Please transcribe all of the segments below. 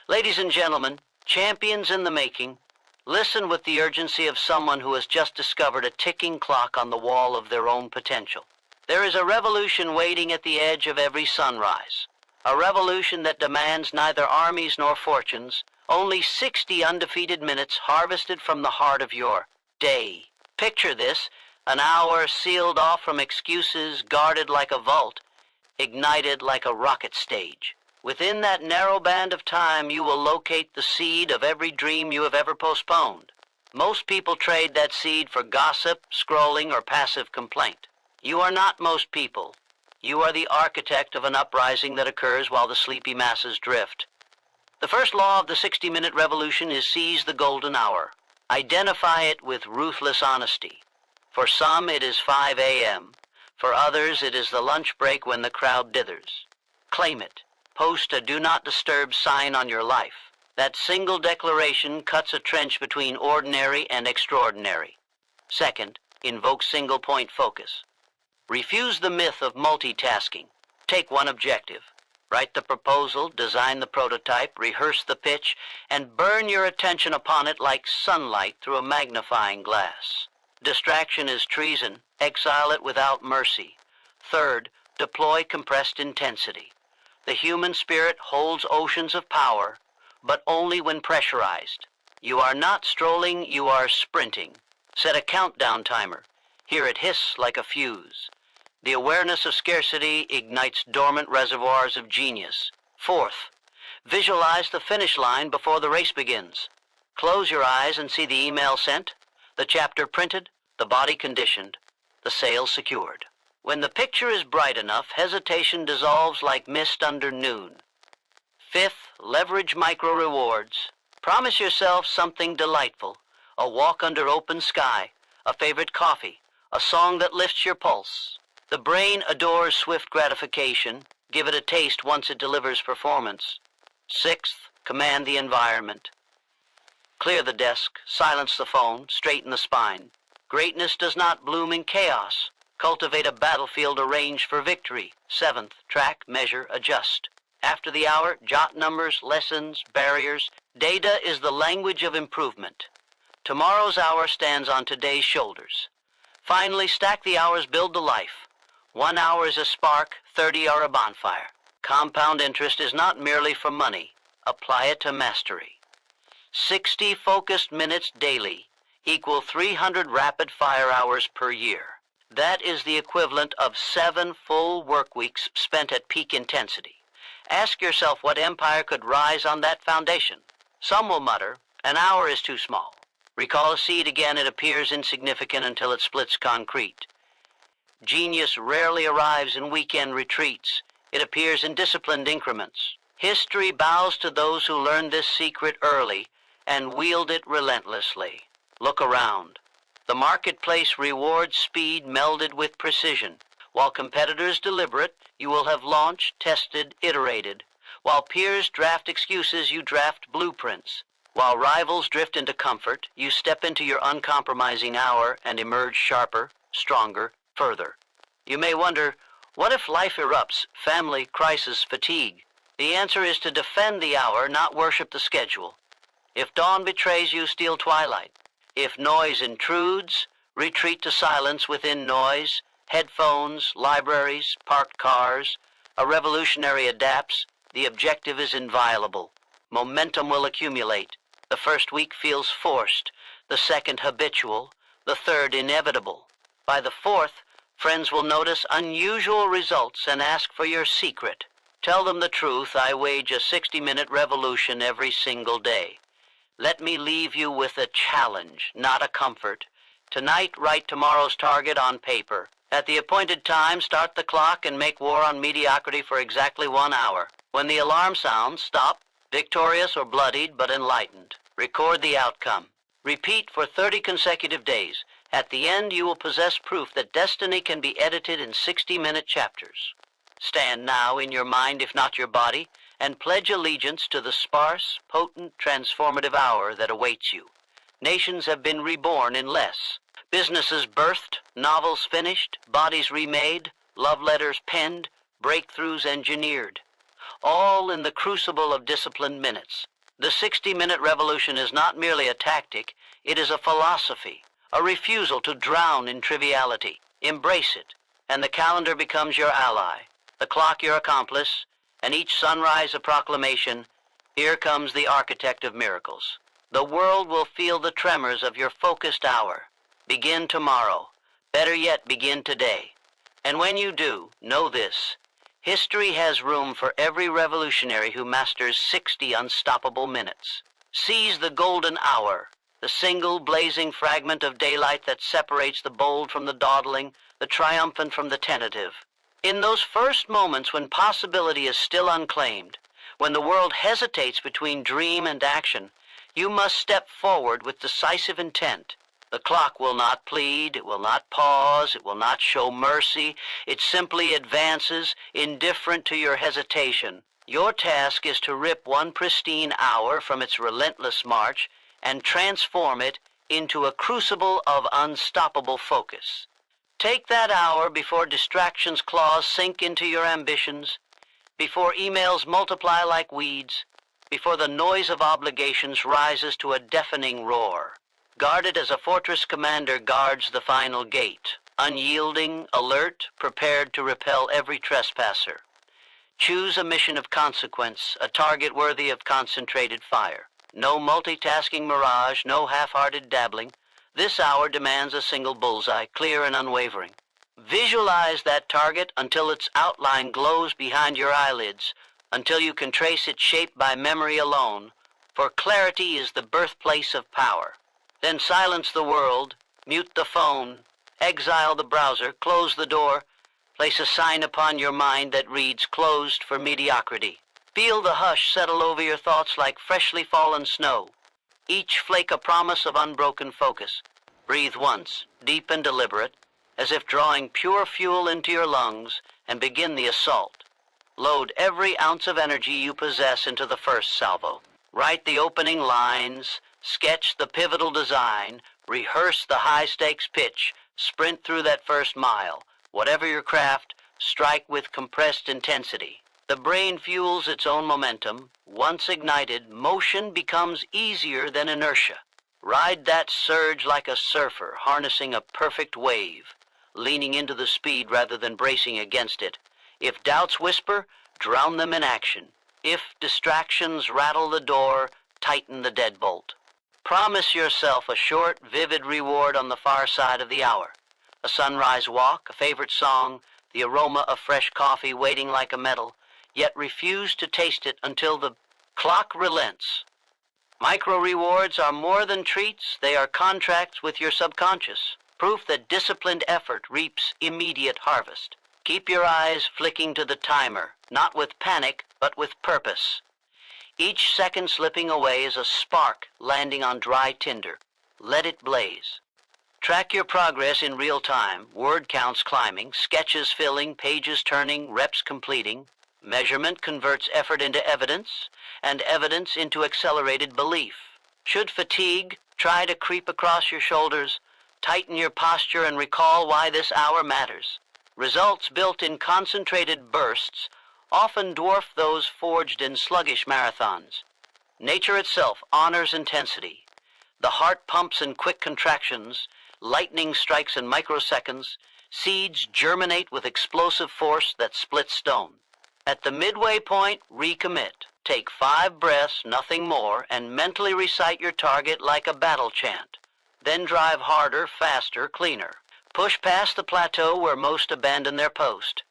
Ladies and gentlemen, champions in the making, listen with the urgency of someone who has just discovered a ticking clock on the wall of their own potential. There is a revolution waiting at the edge of every sunrise. A revolution that demands neither armies nor fortunes, only 60 undefeated minutes harvested from the heart of your day. Picture this, an hour sealed off from excuses, guarded like a vault, ignited like a rocket stage. Within that narrow band of time, you will locate the seed of every dream you have ever postponed. Most people trade that seed for gossip, scrolling, or passive complaint. You are not most people. You are the architect of an uprising that occurs while the sleepy masses drift. The first law of the 60-minute revolution is seize the golden hour. Identify it with ruthless honesty. For some, it is 5 a.m. For others, it is the lunch break when the crowd dithers. Claim it. Post a do not disturb sign on your life. That single declaration cuts a trench between ordinary and extraordinary. Second, invoke single point focus. Refuse the myth of multitasking. Take one objective. Write the proposal, design the prototype, rehearse the pitch, and burn your attention upon it like sunlight through a magnifying glass. Distraction is treason. Exile it without mercy. Third, deploy compressed intensity. The human spirit holds oceans of power, but only when pressurized. You are not strolling, you are sprinting. Set a countdown timer. Hear it hiss like a fuse. The awareness of scarcity ignites dormant reservoirs of genius. Fourth, visualize the finish line before the race begins. Close your eyes and see the email sent, the chapter printed, the body conditioned, the sale secured. When the picture is bright enough, hesitation dissolves like mist under noon. Fifth, leverage micro rewards. Promise yourself something delightful, a walk under open sky, a favorite coffee, a song that lifts your pulse. The brain adores swift gratification. Give it a taste once it delivers performance. Sixth, command the environment. Clear the desk, silence the phone, straighten the spine. Greatness does not bloom in chaos. Cultivate a battlefield arranged for victory. Seventh, track, measure, adjust. After the hour, jot numbers, lessons, barriers. Data is the language of improvement. Tomorrow's hour stands on today's shoulders. Finally, stack the hours, build the life. 1 hour is a spark, 30 are a bonfire. Compound interest is not merely for money. Apply it to mastery. 60 focused minutes daily equal 300 rapid fire hours per year. That is the equivalent of 7 full work weeks spent at peak intensity. Ask yourself what empire could rise on that foundation. Some will mutter, an hour is too small. Recall a seed again, it appears insignificant until it splits concrete. Genius rarely arrives in weekend retreats. It appears in disciplined increments. History bows to those who learned this secret early and wield it relentlessly. Look around. The marketplace rewards speed melded with precision. While competitors deliberate, you will have launched, tested, iterated. While peers draft excuses, you draft blueprints. While rivals drift into comfort, you step into your uncompromising hour and emerge sharper, stronger, further. You may wonder, what if life erupts, family, crisis, fatigue? The answer is to defend the hour, not worship the schedule. If dawn betrays you, steal twilight. If noise intrudes, retreat to silence within noise. Headphones, libraries, parked cars. A revolutionary adapts. The objective is inviolable. Momentum will accumulate. The first week feels forced, the second habitual, the third inevitable. By the fourth, friends will notice unusual results and ask for your secret. Tell them the truth, I wage a 60-minute revolution every single day. Let me leave you with a challenge, not a comfort. Tonight, write tomorrow's target on paper. At the appointed time, start the clock and make war on mediocrity for exactly 1 hour. When the alarm sounds, stop, victorious or bloodied, but enlightened. Record the outcome. Repeat for 30 consecutive days. At the end, you will possess proof that destiny can be edited in 60-minute chapters. Stand now in your mind, if not your body, and pledge allegiance to the sparse, potent, transformative hour that awaits you. Nations have been reborn in less. Businesses birthed, novels finished, bodies remade, love letters penned, breakthroughs engineered. All in the crucible of disciplined minutes. The 60-minute revolution is not merely a tactic, it is a philosophy, a refusal to drown in triviality. Embrace it, and the calendar becomes your ally, the clock your accomplice, and each sunrise a proclamation, here comes the architect of miracles. The world will feel the tremors of your focused hour. Begin tomorrow. Better yet, begin today. And when you do, know this. History has room for every revolutionary who masters 60 unstoppable minutes. Seize the golden hour, the single blazing fragment of daylight that separates the bold from the dawdling, the triumphant from the tentative. In those first moments when possibility is still unclaimed, when the world hesitates between dream and action, you must step forward with decisive intent. The clock will not plead, it will not pause, it will not show mercy. It simply advances, indifferent to your hesitation. Your task is to rip one pristine hour from its relentless march and transform it into a crucible of unstoppable focus. Take that hour before distraction's claws sink into your ambitions, before emails multiply like weeds, before the noise of obligations rises to a deafening roar. Guard it as a fortress commander guards the final gate, unyielding, alert, prepared to repel every trespasser. Choose a mission of consequence, a target worthy of concentrated fire. No multitasking mirage, no half-hearted dabbling. This hour demands a single bullseye, clear and unwavering. Visualize that target until its outline glows behind your eyelids, until you can trace its shape by memory alone, for clarity is the birthplace of power. Then silence the world, mute the phone, exile the browser, close the door, place a sign upon your mind that reads closed for mediocrity. Feel the hush settle over your thoughts like freshly fallen snow, each flake a promise of unbroken focus. Breathe once, deep and deliberate, as if drawing pure fuel into your lungs, and begin the assault. Load every ounce of energy you possess into the first salvo. Write the opening lines, sketch the pivotal design, rehearse the high-stakes pitch, sprint through that first mile. Whatever your craft, strike with compressed intensity. The brain fuels its own momentum. Once ignited, motion becomes easier than inertia. Ride that surge like a surfer, harnessing a perfect wave, leaning into the speed rather than bracing against it. If doubts whisper, drown them in action. If distractions rattle the door, tighten the deadbolt. Promise yourself a short, vivid reward on the far side of the hour. A sunrise walk, a favorite song, the aroma of fresh coffee waiting like a medal, yet refuse to taste it until the clock relents. Micro-rewards are more than treats, they are contracts with your subconscious, proof that disciplined effort reaps immediate harvest. Keep your eyes flicking to the timer, not with panic, but with purpose. Each second slipping away is a spark landing on dry tinder. Let it blaze. Track your progress in real time, word counts climbing, sketches filling, pages turning, reps completing. Measurement converts effort into evidence, and evidence into accelerated belief. Should fatigue try to creep across your shoulders, tighten your posture and recall why this hour matters. Results built in concentrated bursts often dwarf those forged in sluggish marathons. Nature itself honors intensity. The heart pumps in quick contractions, lightning strikes in microseconds, seeds germinate with explosive force that splits stone. At the midway point, recommit. Take 5 breaths, nothing more, and mentally recite your target like a battle chant. Then drive harder, faster, cleaner. Push past the plateau where most abandon their post.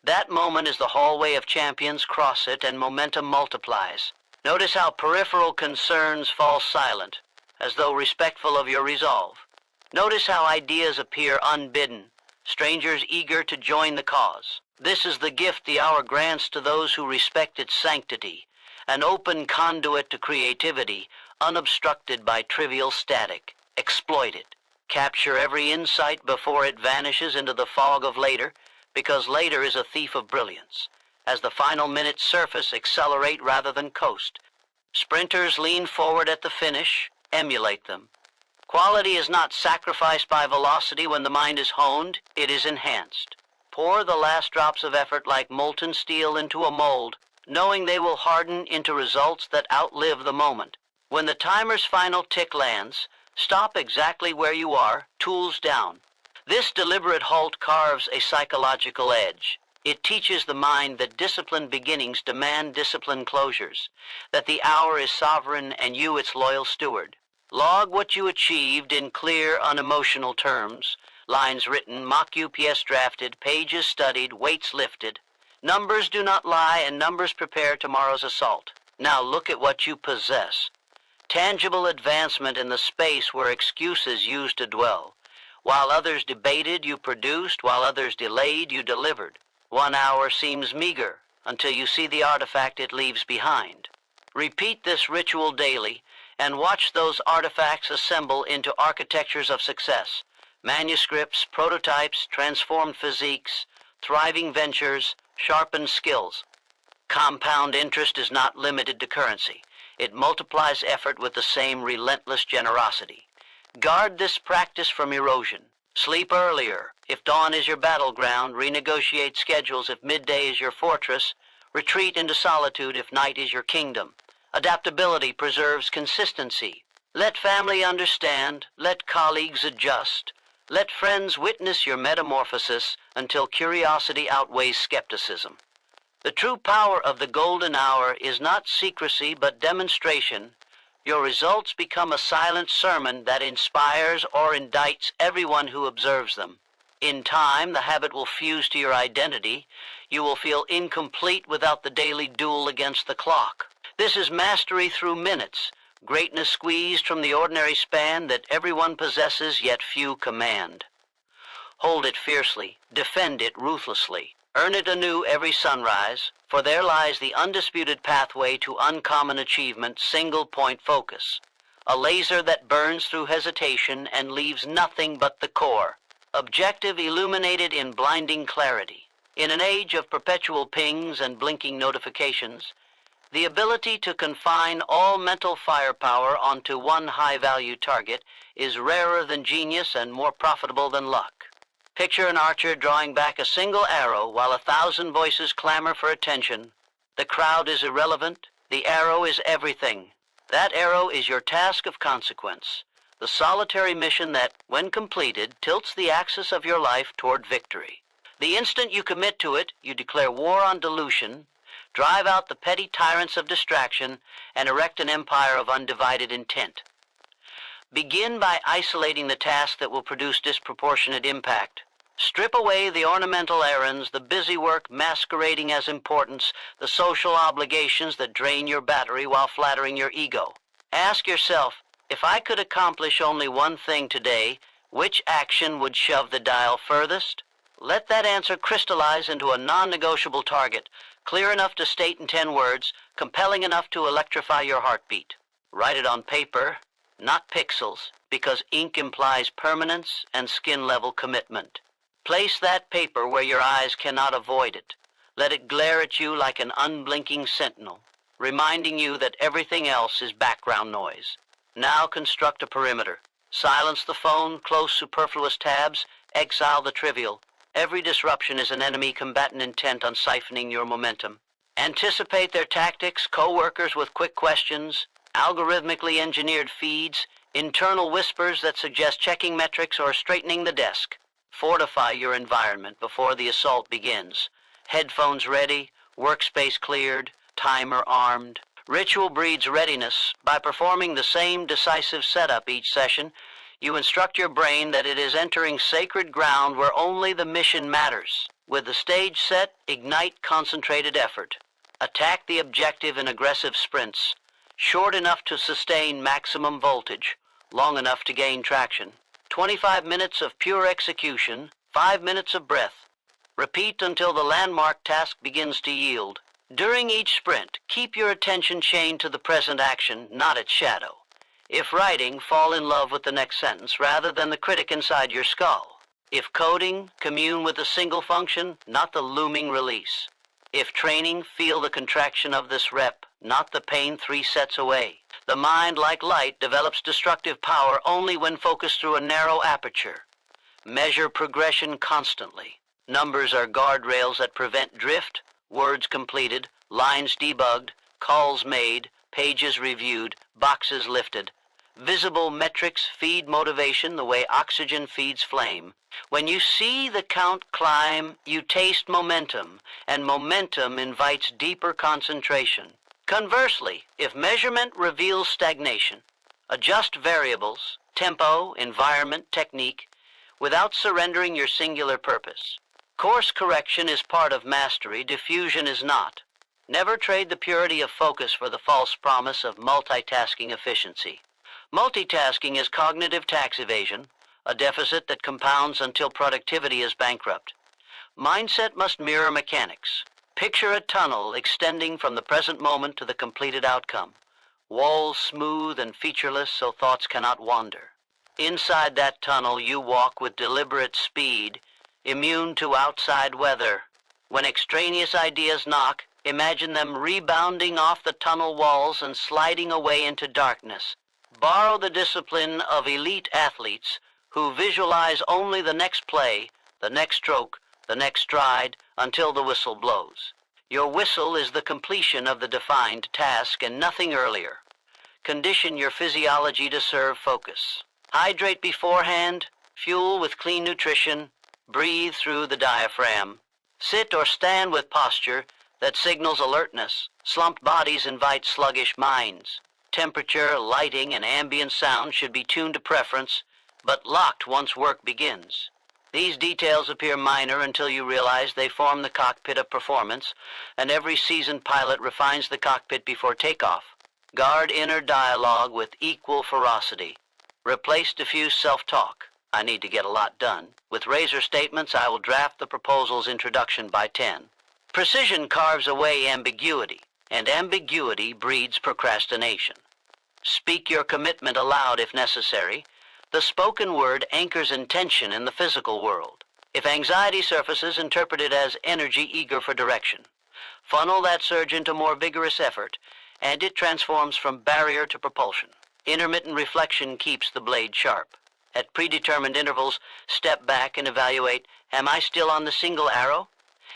That moment is the hallway of champions. Cross it and momentum multiplies. Notice how peripheral concerns fall silent, as though respectful of your resolve. Notice how ideas appear unbidden, strangers eager to join the cause. This is the gift the hour grants to those who respect its sanctity, an open conduit to creativity, unobstructed by trivial static. Exploit it. Capture every insight before it vanishes into the fog of later, because later is a thief of brilliance. As the final minutes surface, accelerate rather than coast. Sprinters lean forward at the finish, emulate them. Quality is not sacrificed by velocity when the mind is honed, it is enhanced. Pour the last drops of effort like molten steel into a mold. knowing they will harden into results that outlive the moment. When the timer's final tick lands, stop exactly where you are, tools down. This deliberate halt carves a psychological edge. It teaches the mind that disciplined beginnings demand disciplined closures, that the hour is sovereign and you its loyal steward. Log what you achieved in clear, unemotional terms, lines written, mock UPS drafted, pages studied, weights lifted. Numbers do not lie, and numbers prepare tomorrow's assault. Now look at what you possess. Tangible advancement in the space where excuses used to dwell. While others debated, you produced. While others delayed, you delivered. 1 hour seems meager until you see the artifact it leaves behind. Repeat this ritual daily and watch those artifacts assemble into architectures of success. Manuscripts, prototypes, transformed physiques, thriving ventures, sharpened skills. Compound interest is not limited to currency. It multiplies effort with the same relentless generosity. Guard this practice from erosion. Sleep earlier. If dawn is your battleground, renegotiate schedules if midday is your fortress, retreat into solitude if night is your kingdom. Adaptability preserves consistency. Let family understand, let colleagues adjust, let friends witness your metamorphosis until curiosity outweighs skepticism. The true power of the golden hour is not secrecy but demonstration. Your results become a silent sermon that inspires or indicts everyone who observes them. In time, the habit will fuse to your identity. You will feel incomplete without the daily duel against the clock. This is mastery through minutes, greatness squeezed from the ordinary span that everyone possesses yet few command. Hold it fiercely, defend it ruthlessly. Earn it anew every sunrise, for there lies the undisputed pathway to uncommon achievement, single-point focus. A laser that burns through hesitation and leaves nothing but the core. Objective illuminated in blinding clarity. In an age of perpetual pings and blinking notifications, the ability to confine all mental firepower onto one high-value target is rarer than genius and more profitable than luck. Picture an archer drawing back a single arrow while 1,000 voices clamor for attention. The crowd is irrelevant. The arrow is everything. That arrow is your task of consequence, the solitary mission that, when completed, tilts the axis of your life toward victory. The instant you commit to it, you declare war on delusion, drive out the petty tyrants of distraction, and erect an empire of undivided intent. Begin by isolating the task that will produce disproportionate impact. Strip away the ornamental errands, the busy work masquerading as importance, the social obligations that drain your battery while flattering your ego. Ask yourself, if I could accomplish only one thing today, which action would shove the dial furthest? Let that answer crystallize into a non-negotiable target, clear enough to state in 10 words, compelling enough to electrify your heartbeat. Write it on paper, not pixels, because ink implies permanence and skin-level commitment. Place that paper where your eyes cannot avoid it. Let it glare at you like an unblinking sentinel, reminding you that everything else is background noise. Now construct a perimeter. Silence the phone, close superfluous tabs, exile the trivial. Every disruption is an enemy combatant intent on siphoning your momentum. Anticipate their tactics, co-workers with quick questions, algorithmically engineered feeds, internal whispers that suggest checking metrics or straightening the desk. Fortify your environment before the assault begins. Headphones ready, workspace cleared, timer armed. Ritual breeds readiness. By performing the same decisive setup each session, you instruct your brain that it is entering sacred ground where only the mission matters. With the stage set, ignite concentrated effort. Attack the objective in aggressive sprints, short enough to sustain maximum voltage, long enough to gain traction. 25 minutes of pure execution, 5 minutes of breath. Repeat until the landmark task begins to yield. During each sprint, keep your attention chained to the present action, not its shadow. If writing, fall in love with the next sentence rather than the critic inside your skull. If coding, commune with a single function, not the looming release. If training, feel the contraction of this rep, not the pain 3 sets away. The mind, like light, develops destructive power only when focused through a narrow aperture. Measure progression constantly. Numbers are guardrails that prevent drift, words completed, lines debugged, calls made, pages reviewed, boxes lifted. Visible metrics feed motivation the way oxygen feeds flame. When you see the count climb, you taste momentum, and momentum invites deeper concentration. Conversely, if measurement reveals stagnation, adjust variables, tempo, environment, technique, without surrendering your singular purpose. Course correction is part of mastery, diffusion is not. Never trade the purity of focus for the false promise of multitasking efficiency. Multitasking is cognitive tax evasion, a deficit that compounds until productivity is bankrupt. Mindset must mirror mechanics. Picture a tunnel extending from the present moment to the completed outcome. Walls smooth and featureless so thoughts cannot wander. Inside that tunnel you walk with deliberate speed, immune to outside weather. When extraneous ideas knock, imagine them rebounding off the tunnel walls and sliding away into darkness. Borrow the discipline of elite athletes who visualize only the next play, the next stroke, the next stride, until the whistle blows. Your whistle is the completion of the defined task and nothing earlier. Condition your physiology to serve focus. Hydrate beforehand, fuel with clean nutrition, breathe through the diaphragm. Sit or stand with posture that signals alertness. Slumped bodies invite sluggish minds. Temperature, lighting, and ambient sound should be tuned to preference, but locked once work begins. These details appear minor until you realize they form the cockpit of performance, and every seasoned pilot refines the cockpit before takeoff. Guard inner dialogue with equal ferocity. Replace diffuse self-talk. I need to get a lot done. With razor statements, I will draft the proposal's introduction by 10. Precision carves away ambiguity, and ambiguity breeds procrastination. Speak your commitment aloud if necessary. The spoken word anchors intention in the physical world. If anxiety surfaces, interpret it as energy eager for direction. Funnel that surge into more vigorous effort, and it transforms from barrier to propulsion. Intermittent reflection keeps the blade sharp. At predetermined intervals, step back and evaluate, am I still on the single arrow?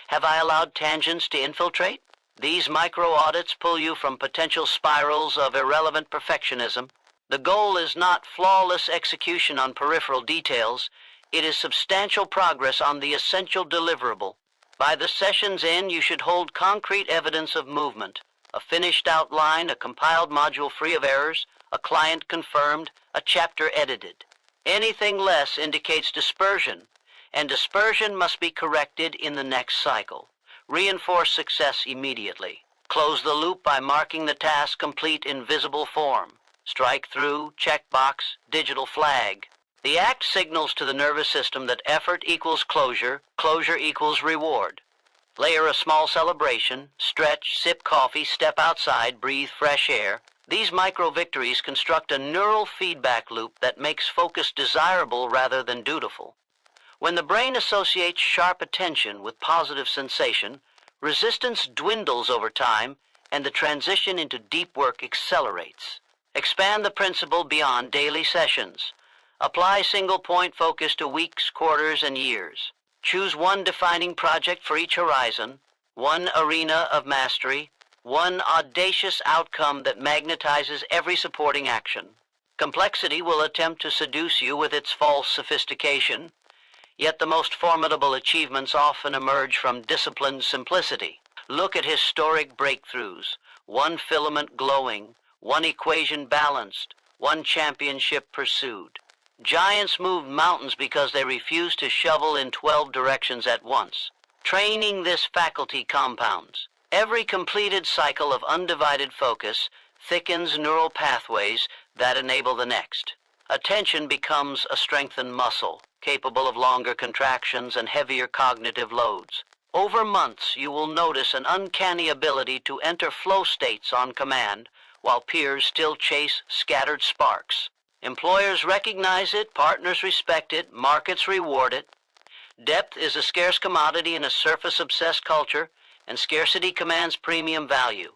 Have I allowed tangents to infiltrate? These micro-audits pull you from potential spirals of irrelevant perfectionism. The goal is not flawless execution on peripheral details. It is substantial progress on the essential deliverable. By the session's end, you should hold concrete evidence of movement, a finished outline, a compiled module free of errors, a client confirmed, a chapter edited. Anything less indicates dispersion, and dispersion must be corrected in the next cycle. Reinforce success immediately. Close the loop by marking the task complete in visible form. Strike through, checkbox, digital flag. The act signals to the nervous system that effort equals closure, closure equals reward. Layer a small celebration, stretch, sip coffee, step outside, breathe fresh air. These micro-victories construct a neural feedback loop that makes focus desirable rather than dutiful. When the brain associates sharp attention with positive sensation, resistance dwindles over time and the transition into deep work accelerates. Expand the principle beyond daily sessions. Apply single-point focus to weeks, quarters, and years. Choose one defining project for each horizon, one arena of mastery, one audacious outcome that magnetizes every supporting action. Complexity will attempt to seduce you with its false sophistication, yet the most formidable achievements often emerge from disciplined simplicity. Look at historic breakthroughs, one filament glowing, one equation balanced, one championship pursued. Giants moved mountains because they refused to shovel in 12 directions at once. Training this faculty compounds. Every completed cycle of undivided focus thickens neural pathways that enable the next. Attention becomes a strengthened muscle, capable of longer contractions and heavier cognitive loads. Over months, you will notice an uncanny ability to enter flow states on command, while peers still chase scattered sparks. Employers recognize it, partners respect it, markets reward it. Depth is a scarce commodity in a surface-obsessed culture, and scarcity commands premium value.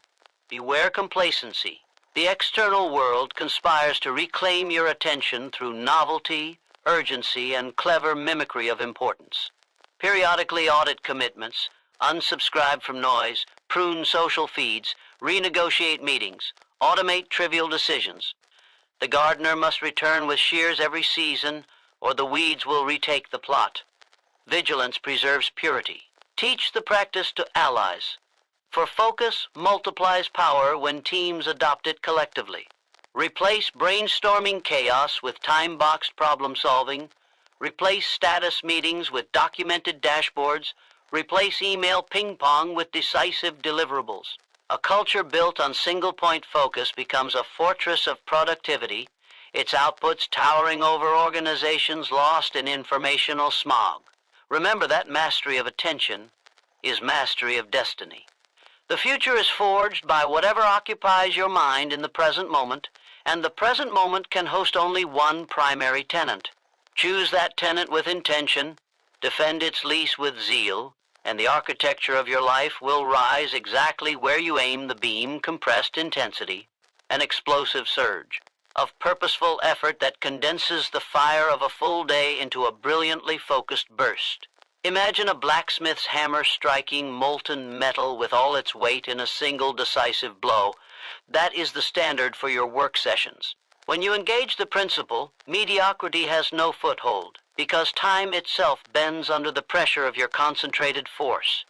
Beware complacency. The external world conspires to reclaim your attention through novelty, urgency, and clever mimicry of importance. Periodically audit commitments, Unsubscribe from noise, prune social feeds, renegotiate meetings, automate trivial decisions. The gardener must return with shears every season, or the weeds will retake the plot. Vigilance preserves purity. Teach the practice to allies. For focus multiplies power when teams adopt it collectively. Replace brainstorming chaos with time-boxed problem-solving. Replace status meetings with documented dashboards. Replace email ping-pong with decisive deliverables. A culture built on single-point focus becomes a fortress of productivity, its outputs towering over organizations lost in informational smog. Remember that mastery of attention is mastery of destiny. The future is forged by whatever occupies your mind in the present moment, and the present moment can host only one primary tenant. Choose that tenant with intention, defend its lease with zeal, and the architecture of your life will rise exactly where you aim the beam. Compressed intensity, an explosive surge of purposeful effort that condenses the fire of a full day into a brilliantly focused burst. Imagine a blacksmith's hammer striking molten metal with all its weight in a single decisive blow. That is the standard for your work sessions. When you engage the principle, mediocrity has no foothold, because time itself bends under the pressure of your concentrated force.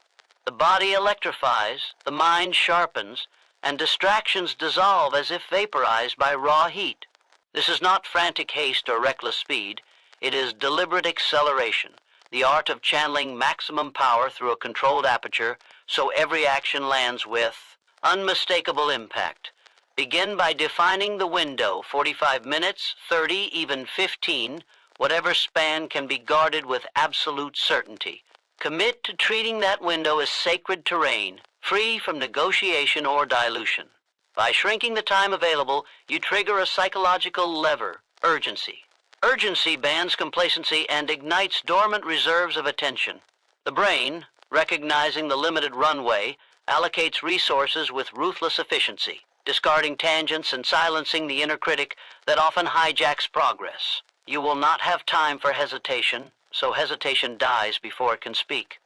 The body electrifies, the mind sharpens, and distractions dissolve as if vaporized by raw heat. This is not frantic haste or reckless speed. It is deliberate acceleration, the art of channeling maximum power through a controlled aperture so every action lands with unmistakable impact. Begin by defining the window, 45 minutes, 30, even 15, whatever span can be guarded with absolute certainty. Commit to treating that window as sacred terrain, free from negotiation or dilution. By shrinking the time available, you trigger a psychological lever, urgency. Urgency bans complacency and ignites dormant reserves of attention. The brain, recognizing the limited runway, allocates resources with ruthless efficiency, discarding tangents and silencing the inner critic that often hijacks progress. You will not have time for hesitation, so hesitation dies before it can speak.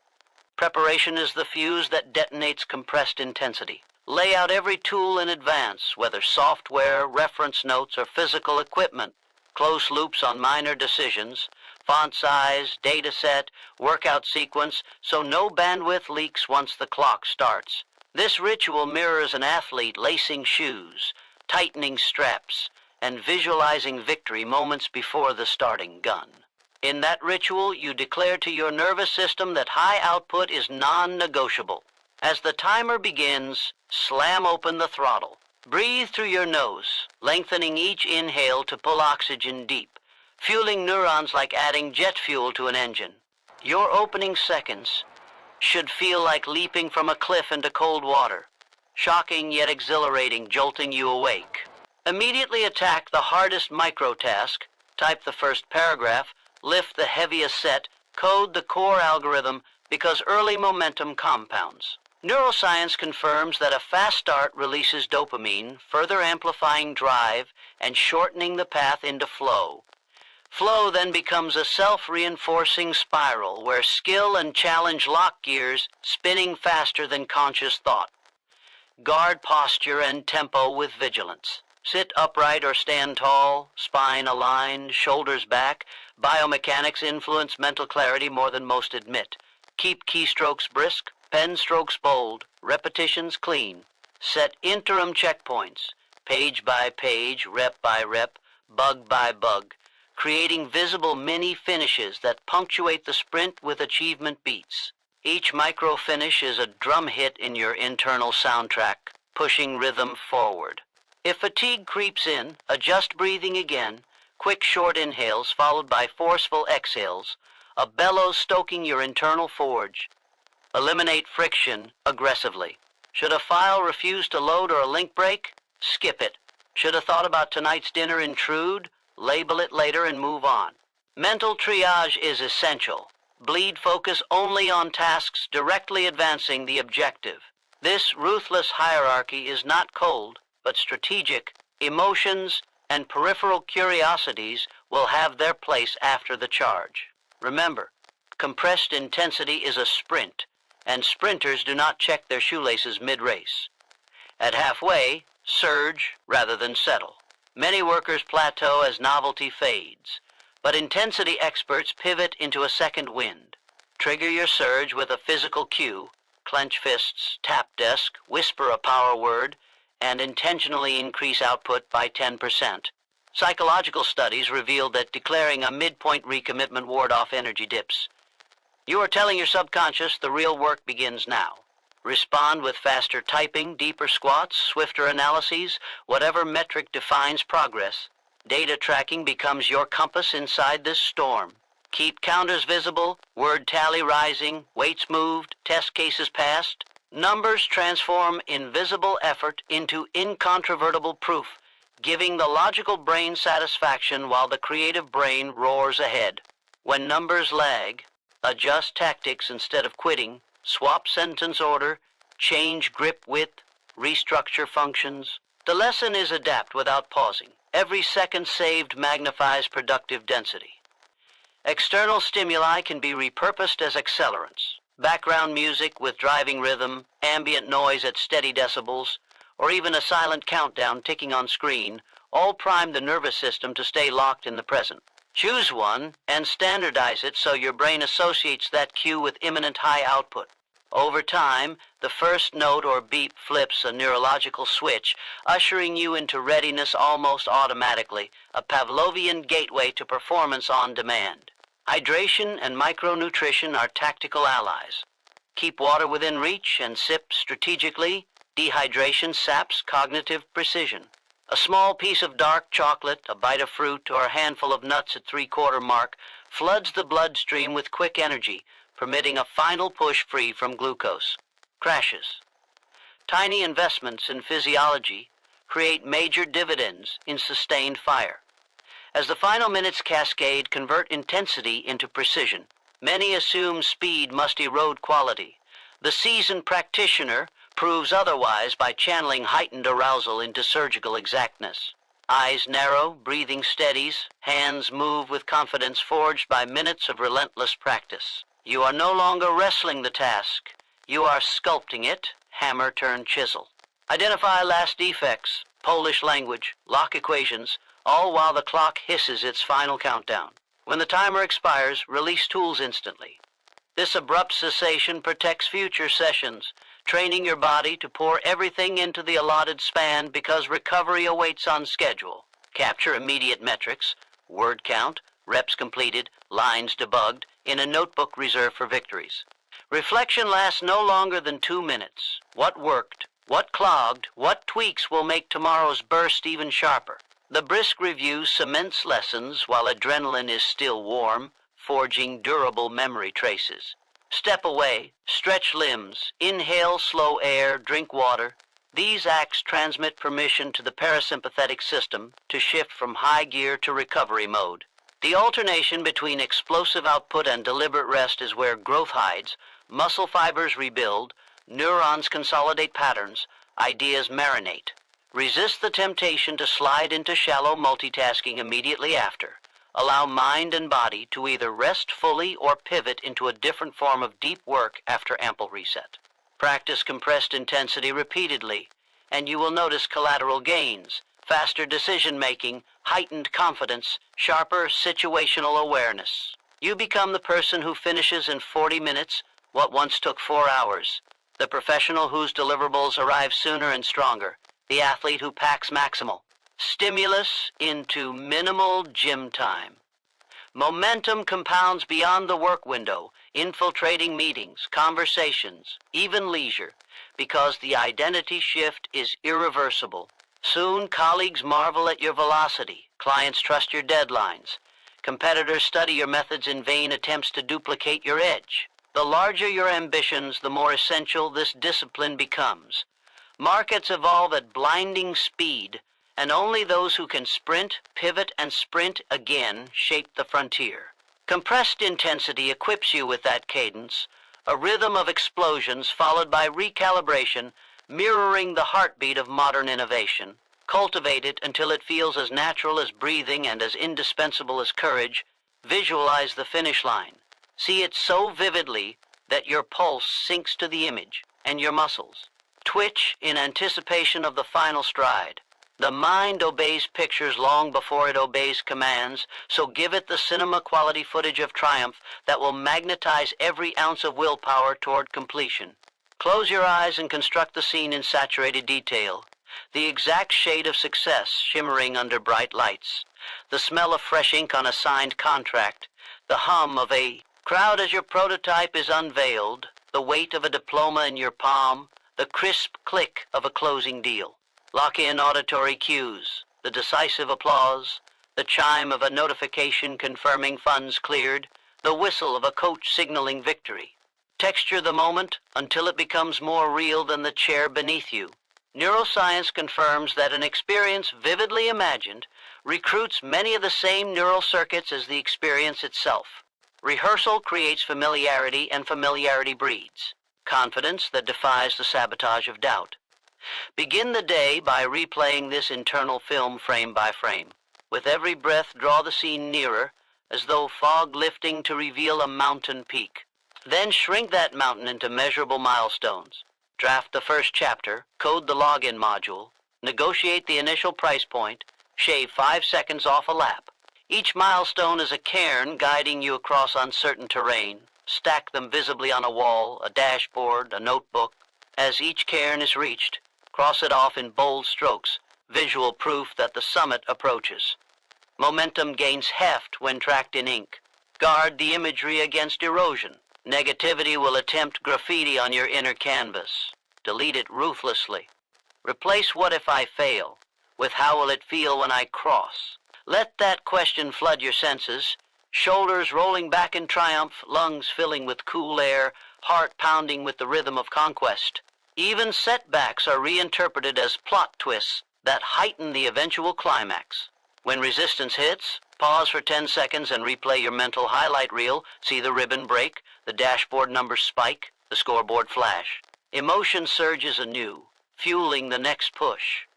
Preparation is the fuse that detonates compressed intensity. Lay out every tool in advance, whether software, reference notes, or physical equipment. Close loops on minor decisions, font size, data set, workout sequence, so no bandwidth leaks once the clock starts. This ritual mirrors an athlete lacing shoes, tightening straps, and visualizing victory moments before the starting gun. In that ritual, you declare to your nervous system that high output is non-negotiable. As the timer begins, slam open the throttle. Breathe through your nose, lengthening each inhale to pull oxygen deep, fueling neurons like adding jet fuel to an engine. Your opening seconds should feel like leaping from a cliff into cold water, shocking yet exhilarating, jolting you awake. Immediately attack the hardest micro-task, type the first paragraph, lift the heaviest set, code the core algorithm, because early momentum compounds. Neuroscience confirms that a fast start releases dopamine, further amplifying drive and shortening the path into flow. Flow then becomes a self-reinforcing spiral where skill and challenge lock gears, spinning faster than conscious thought. Guard posture and tempo with vigilance. Sit upright or stand tall, spine aligned, shoulders back. Biomechanics influence mental clarity more than most admit. Keep keystrokes brisk, pen strokes bold, repetitions clean. Set interim checkpoints, page by page, rep by rep, bug by bug, creating visible mini-finishes that punctuate the sprint with achievement beats. Each micro-finish is a drum hit in your internal soundtrack, pushing rhythm forward. If fatigue creeps in, adjust breathing again, quick short inhales followed by forceful exhales, a bellows stoking your internal forge. Eliminate friction aggressively. Should a file refuse to load or a link break? Skip it. Should a thought about tonight's dinner intrude? Label it later and move on. Mental triage is essential. Bleed focus only on tasks directly advancing the objective. This ruthless hierarchy is not cold, but strategic. Emotions and peripheral curiosities will have their place after the charge. Remember, compressed intensity is a sprint. and sprinters do not check their shoelaces mid-race. At halfway, surge rather than settle. Many workers plateau as novelty fades, but intensity experts pivot into a second wind. Trigger your surge with a physical cue, clench fists, tap desk, whisper a power word, and intentionally increase output by 10%. Psychological studies revealed that declaring a midpoint recommitment ward off energy dips. You are telling your subconscious the real work begins now. Respond with faster typing, deeper squats, swifter analyses, whatever metric defines progress. Data tracking becomes your compass inside this storm. Keep counters visible, word tally rising, weights moved, test cases passed. Numbers transform invisible effort into incontrovertible proof, giving the logical brain satisfaction while the creative brain roars ahead. When numbers lag, adjust tactics instead of quitting, swap sentence order, change grip width, restructure functions. The lesson is adapt without pausing. Every second saved magnifies productive density. External stimuli can be repurposed as accelerants. Background music with driving rhythm, ambient noise at steady decibels, or even a silent countdown ticking on screen, all prime the nervous system to stay locked in the present. Choose one and standardize it so your brain associates that cue with imminent high output. Over time, the first note or beep flips a neurological switch, ushering you into readiness almost automatically, a Pavlovian gateway to performance on demand. Hydration and micronutrition are tactical allies. Keep water within reach and sip strategically. Dehydration saps cognitive precision. A small piece of dark chocolate, a bite of fruit, or a handful of nuts at three-quarter mark floods the bloodstream with quick energy, permitting a final push free from glucose. Crashes. Tiny investments in physiology create major dividends in sustained fire. As the final minutes cascade, convert intensity into precision. Many assume speed must erode quality. The seasoned practitioner proves otherwise by channeling heightened arousal into surgical exactness. Eyes narrow, breathing steadies, hands move with confidence forged by minutes of relentless practice. You are no longer wrestling the task. You are sculpting it, hammer turned chisel. Identify last defects, Polish language, lock equations, all while the clock hisses its final countdown. When the timer expires, release tools instantly. This abrupt cessation protects future sessions, training your body to pour everything into the allotted span because recovery awaits on schedule. Capture immediate metrics, word count, reps completed, lines debugged, in a notebook reserved for victories. Reflection lasts no longer than 2 minutes. What worked? What clogged? What tweaks will make tomorrow's burst even sharper? The brisk review cements lessons while adrenaline is still warm, forging durable memory traces. Step away, stretch limbs, inhale slow air, drink water. These acts transmit permission to the parasympathetic system to shift from high gear to recovery mode. The alternation between explosive output and deliberate rest is where growth hides, muscle fibers rebuild, neurons consolidate patterns, ideas marinate. Resist the temptation to slide into shallow multitasking immediately after. Allow mind and body to either rest fully or pivot into a different form of deep work after ample reset. Practice compressed intensity repeatedly, and you will notice collateral gains, faster decision-making, heightened confidence, sharper situational awareness. You become the person who finishes in 40 minutes what once took 4 hours, the professional whose deliverables arrive sooner and stronger, the athlete who packs maximal. Stimulus into minimal gym time. Momentum compounds beyond the work window, infiltrating meetings, conversations, even leisure, because the identity shift is irreversible. Soon, colleagues marvel at your velocity, clients trust your deadlines, competitors study your methods in vain attempts to duplicate your edge. The larger your ambitions, the more essential this discipline becomes. Markets evolve at blinding speed, and only those who can sprint, pivot, and sprint again shape the frontier. Compressed intensity equips you with that cadence, a rhythm of explosions followed by recalibration, mirroring the heartbeat of modern innovation. Cultivate it until it feels as natural as breathing and as indispensable as courage. Visualize the finish line. See it so vividly that your pulse sinks to the image, and your muscles twitch in anticipation of the final stride. The mind obeys pictures long before it obeys commands, so give it the cinema-quality footage of triumph that will magnetize every ounce of willpower toward completion. Close your eyes and construct the scene in saturated detail. The exact shade of success shimmering under bright lights. The smell of fresh ink on a signed contract. The hum of a crowd as your prototype is unveiled. The weight of a diploma in your palm. The crisp click of a closing deal. Lock in auditory cues. The decisive applause. The chime of a notification confirming funds cleared. The whistle of a coach signaling victory. Texture the moment until it becomes more real than the chair beneath you. Neuroscience confirms that an experience vividly imagined recruits many of the same neural circuits as the experience itself. Rehearsal creates familiarity, and familiarity breeds confidence that defies the sabotage of doubt. Begin the day by replaying this internal film frame by frame. With every breath, draw the scene nearer, as though fog lifting to reveal a mountain peak. Then shrink that mountain into measurable milestones. Draft the first chapter, code the login module, negotiate the initial price point, shave 5 seconds off a lap. Each milestone is a cairn guiding you across uncertain terrain. Stack them visibly on a wall, a dashboard, a notebook. As each cairn is reached, cross it off in bold strokes, visual proof that the summit approaches. Momentum gains heft when tracked in ink. Guard the imagery against erosion. Negativity will attempt graffiti on your inner canvas. Delete it ruthlessly. Replace "what if I fail" with "how will it feel when I cross." Let that question flood your senses, shoulders rolling back in triumph, lungs filling with cool air, heart pounding with the rhythm of conquest. Even setbacks are reinterpreted as plot twists that heighten the eventual climax. When resistance hits, pause for 10 seconds and replay your mental highlight reel. See the ribbon break, the dashboard numbers spike, the scoreboard flash. Emotion surges anew, fueling the next push.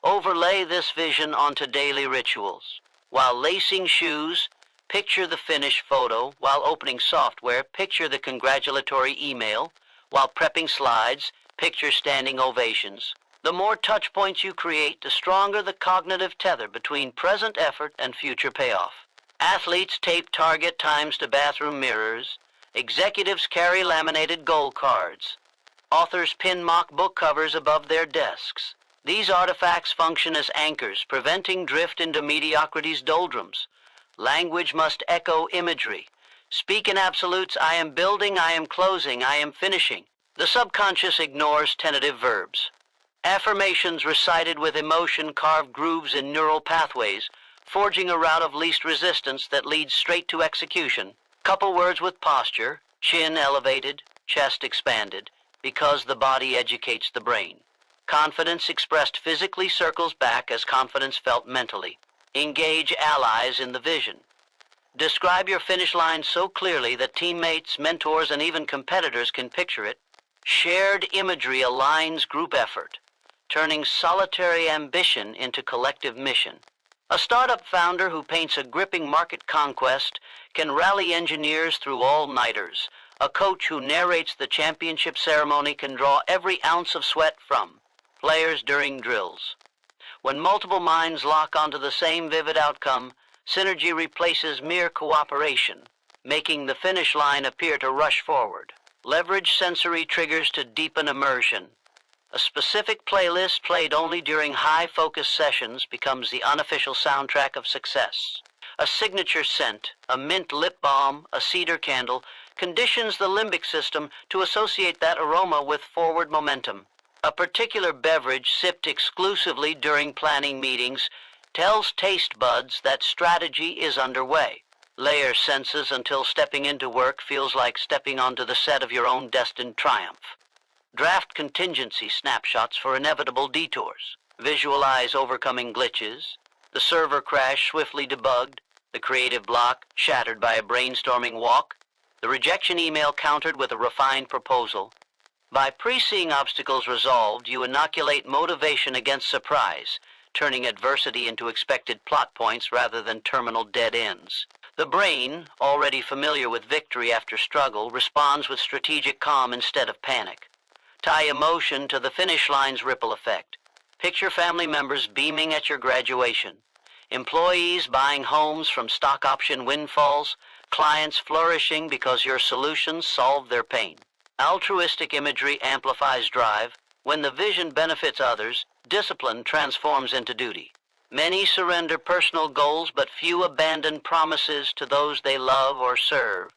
Overlay this vision onto daily rituals. While lacing shoes, picture the finished photo. While opening software, picture the congratulatory email. While prepping slides, picture standing ovations. The more touch points you create, the stronger the cognitive tether between present effort and future payoff. Athletes tape target times to bathroom mirrors. Executives carry laminated goal cards. Authors pin mock book covers above their desks. These artifacts function as anchors, preventing drift into mediocrity's doldrums. Language must echo imagery. Speak in absolutes: I am building, I am closing, I am finishing. The subconscious ignores tentative verbs. Affirmations recited with emotion carve grooves in neural pathways, forging a route of least resistance that leads straight to execution. Couple words with posture, chin elevated, chest expanded, because the body educates the brain. Confidence expressed physically circles back as confidence felt mentally. Engage allies in the vision. Describe your finish line so clearly that teammates, mentors, and even competitors can picture it. Shared imagery aligns group effort, turning solitary ambition into collective mission. A startup founder who paints a gripping market conquest can rally engineers through all-nighters. A coach who narrates the championship ceremony can draw every ounce of sweat from players during drills. When multiple minds lock onto the same vivid outcome, synergy replaces mere cooperation, making the finish line appear to rush forward. Leverage sensory triggers to deepen immersion. A specific playlist played only during high-focus sessions becomes the unofficial soundtrack of success. A signature scent, a mint lip balm, a cedar candle, conditions the limbic system to associate that aroma with forward momentum. A particular beverage sipped exclusively during planning meetings tells taste buds that strategy is underway. Layer senses until stepping into work feels like stepping onto the set of your own destined triumph. Draft contingency snapshots for inevitable detours. Visualize overcoming glitches, the server crash swiftly debugged, the creative block shattered by a brainstorming walk, the rejection email countered with a refined proposal. By pre-seeing obstacles resolved, you inoculate motivation against surprise, turning adversity into expected plot points rather than terminal dead ends. The brain, already familiar with victory after struggle, responds with strategic calm instead of panic. Tie emotion to the finish line's ripple effect. Picture family members beaming at your graduation, employees buying homes from stock option windfalls, clients flourishing because your solutions solve their pain. Altruistic imagery amplifies drive. When the vision benefits others, discipline transforms into duty. Many surrender personal goals, but few abandon promises to those they love or serve.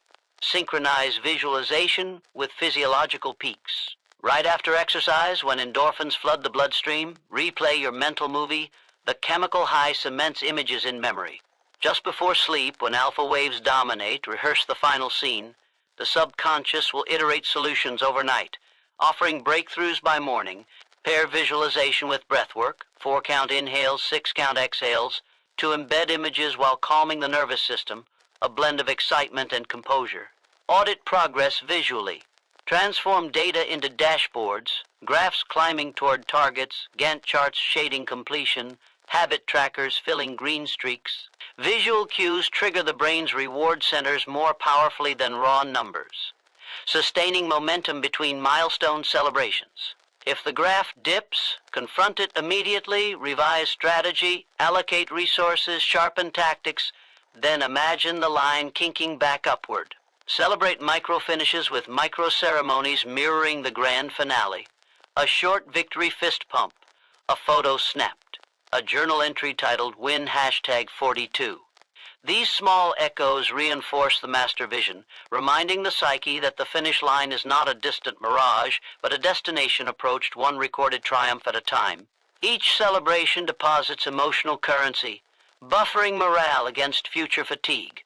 Synchronize visualization with physiological peaks. Right after exercise, when endorphins flood the bloodstream, replay your mental movie. The chemical high cements images in memory. Just before sleep, when alpha waves dominate, rehearse the final scene. The subconscious will iterate solutions overnight, offering breakthroughs by morning. Pair visualization with breathwork, 4-count inhales, 6-count exhales, to embed images while calming the nervous system, a blend of excitement and composure. Audit progress visually. Transform data into dashboards, graphs climbing toward targets, Gantt charts shading completion, habit trackers filling green streaks. Visual cues trigger the brain's reward centers more powerfully than raw numbers, sustaining momentum between milestone celebrations. If the graph dips, confront it immediately, revise strategy, allocate resources, sharpen tactics, then imagine the line kinking back upward. Celebrate micro-finishes with micro-ceremonies mirroring the grand finale. A short victory fist pump, a photo snapped, a journal entry titled Win #42. These small echoes reinforce the master vision, reminding the psyche that the finish line is not a distant mirage, but a destination approached one recorded triumph at a time. Each celebration deposits emotional currency, buffering morale against future fatigue.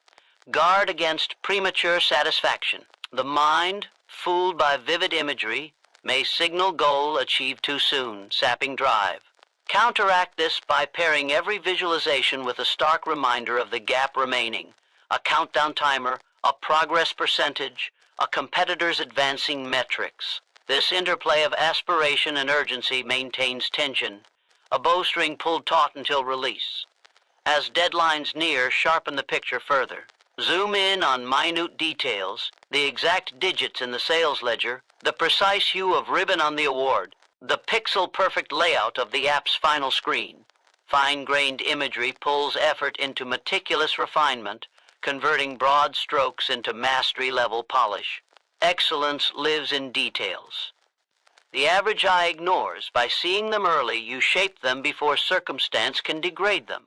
Guard against premature satisfaction. The mind, fooled by vivid imagery, may signal goal achieved too soon, sapping drive. Counteract this by pairing every visualization with a stark reminder of the gap remaining, a countdown timer, a progress percentage, a competitor's advancing metrics. This interplay of aspiration and urgency maintains tension, a bowstring pulled taut until release. As deadlines near, sharpen the picture further. Zoom in on minute details, the exact digits in the sales ledger, the precise hue of ribbon on the award, the pixel-perfect layout of the app's final screen. Fine-grained imagery pulls effort into meticulous refinement, converting broad strokes into mastery-level polish. Excellence lives in details. The average eye ignores. By seeing them early, you shape them before circumstance can degrade them.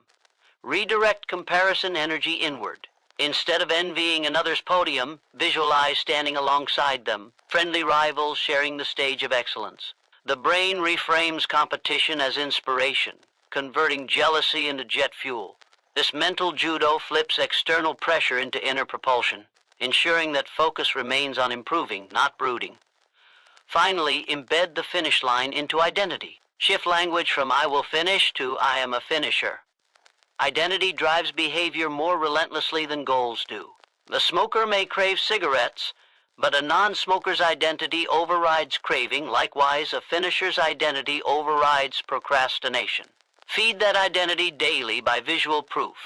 Redirect comparison energy inward. Instead of envying another's podium, visualize standing alongside them, friendly rivals sharing the stage of excellence. The brain reframes competition as inspiration, converting jealousy into jet fuel. This mental judo flips external pressure into inner propulsion, ensuring that focus remains on improving, not brooding. Finally, embed the finish line into identity. Shift language from I will finish to I am a finisher. Identity drives behavior more relentlessly than goals do. The smoker may crave cigarettes, but a non-smoker's identity overrides craving. Likewise, a finisher's identity overrides procrastination. Feed that identity daily by visual proof.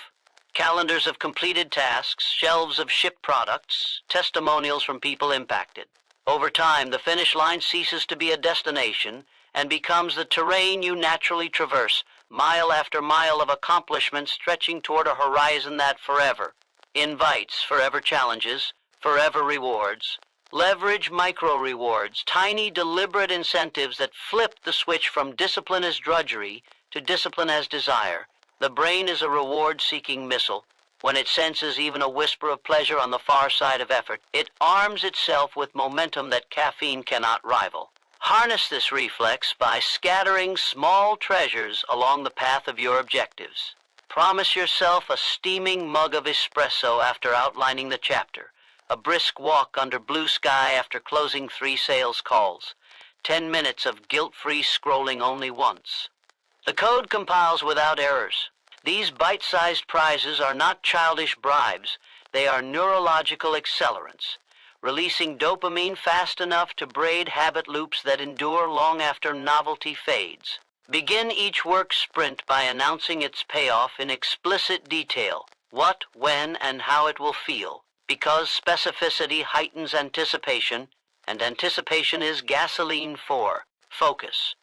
Calendars of completed tasks, shelves of shipped products, testimonials from people impacted. Over time, the finish line ceases to be a destination and becomes the terrain you naturally traverse, mile after mile of accomplishment stretching toward a horizon that forever invites forever challenges, forever rewards. Leverage micro-rewards, tiny deliberate incentives that flip the switch from discipline as drudgery to discipline as desire. The brain is a reward-seeking missile. When it senses even a whisper of pleasure on the far side of effort, it arms itself with momentum that caffeine cannot rival. Harness this reflex by scattering small treasures along the path of your objectives. Promise yourself a steaming mug of espresso after outlining the chapter, a brisk walk under blue sky after closing 3 sales calls, 10 minutes of guilt-free scrolling only once. The code compiles without errors. These bite-sized prizes are not childish bribes, they are neurological accelerants, releasing dopamine fast enough to braid habit loops that endure long after novelty fades. Begin each work sprint by announcing its payoff in explicit detail, what, when, and how it will feel, because specificity heightens anticipation, and anticipation is gasoline for focus.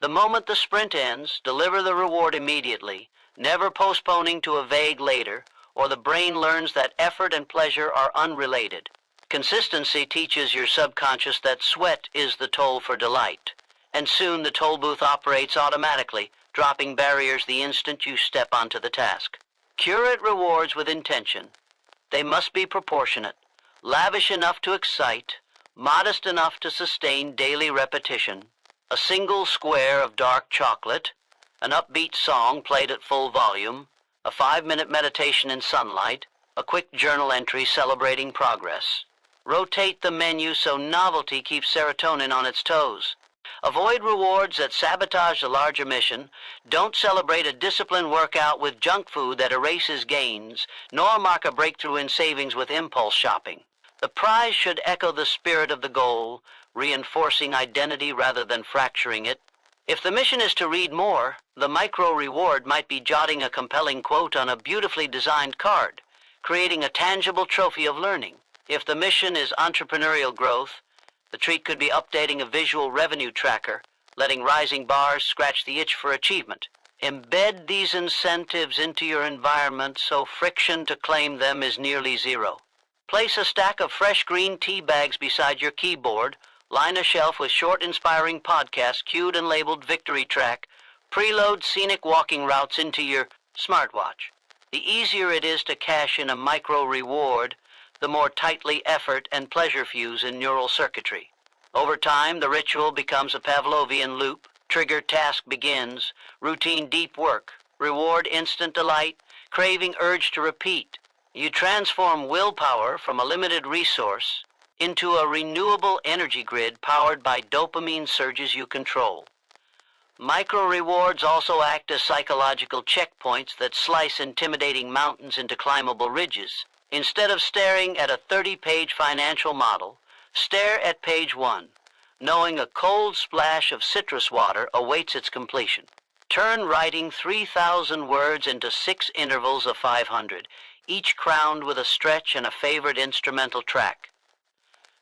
The moment the sprint ends, deliver the reward immediately, never postponing to a vague later, or the brain learns that effort and pleasure are unrelated. Consistency teaches your subconscious that sweat is the toll for delight, and soon the toll booth operates automatically, dropping barriers the instant you step onto the task. Curate rewards with intention. They must be proportionate, lavish enough to excite, modest enough to sustain daily repetition. A single square of dark chocolate, an upbeat song played at full volume, a 5-minute meditation in sunlight, a quick journal entry celebrating progress. Rotate the menu so novelty keeps serotonin on its toes. Avoid rewards that sabotage the larger mission. Don't celebrate a disciplined workout with junk food that erases gains, nor mark a breakthrough in savings with impulse shopping. The prize should echo the spirit of the goal, reinforcing identity rather than fracturing it. If the mission is to read more, the micro-reward might be jotting a compelling quote on a beautifully designed card, creating a tangible trophy of learning. If the mission is entrepreneurial growth, the treat could be updating a visual revenue tracker, letting rising bars scratch the itch for achievement. Embed these incentives into your environment so friction to claim them is nearly zero. Place a stack of fresh green tea bags beside your keyboard, line a shelf with short inspiring podcasts cued and labeled Victory Track, preload scenic walking routes into your smartwatch. The easier it is to cash in a micro reward, the more tightly effort and pleasure fuse in neural circuitry. Over time, the ritual becomes a Pavlovian loop. Trigger task begins, routine deep work, reward instant delight, craving urge to repeat. You transform willpower from a limited resource into a renewable energy grid powered by dopamine surges you control. Micro-rewards also act as psychological checkpoints that slice intimidating mountains into climbable ridges. Instead of staring at a 30-page financial model, stare at page 1, knowing a cold splash of citrus water awaits its completion. Turn writing 3,000 words into 6 intervals of 500, each crowned with a stretch and a favorite instrumental track.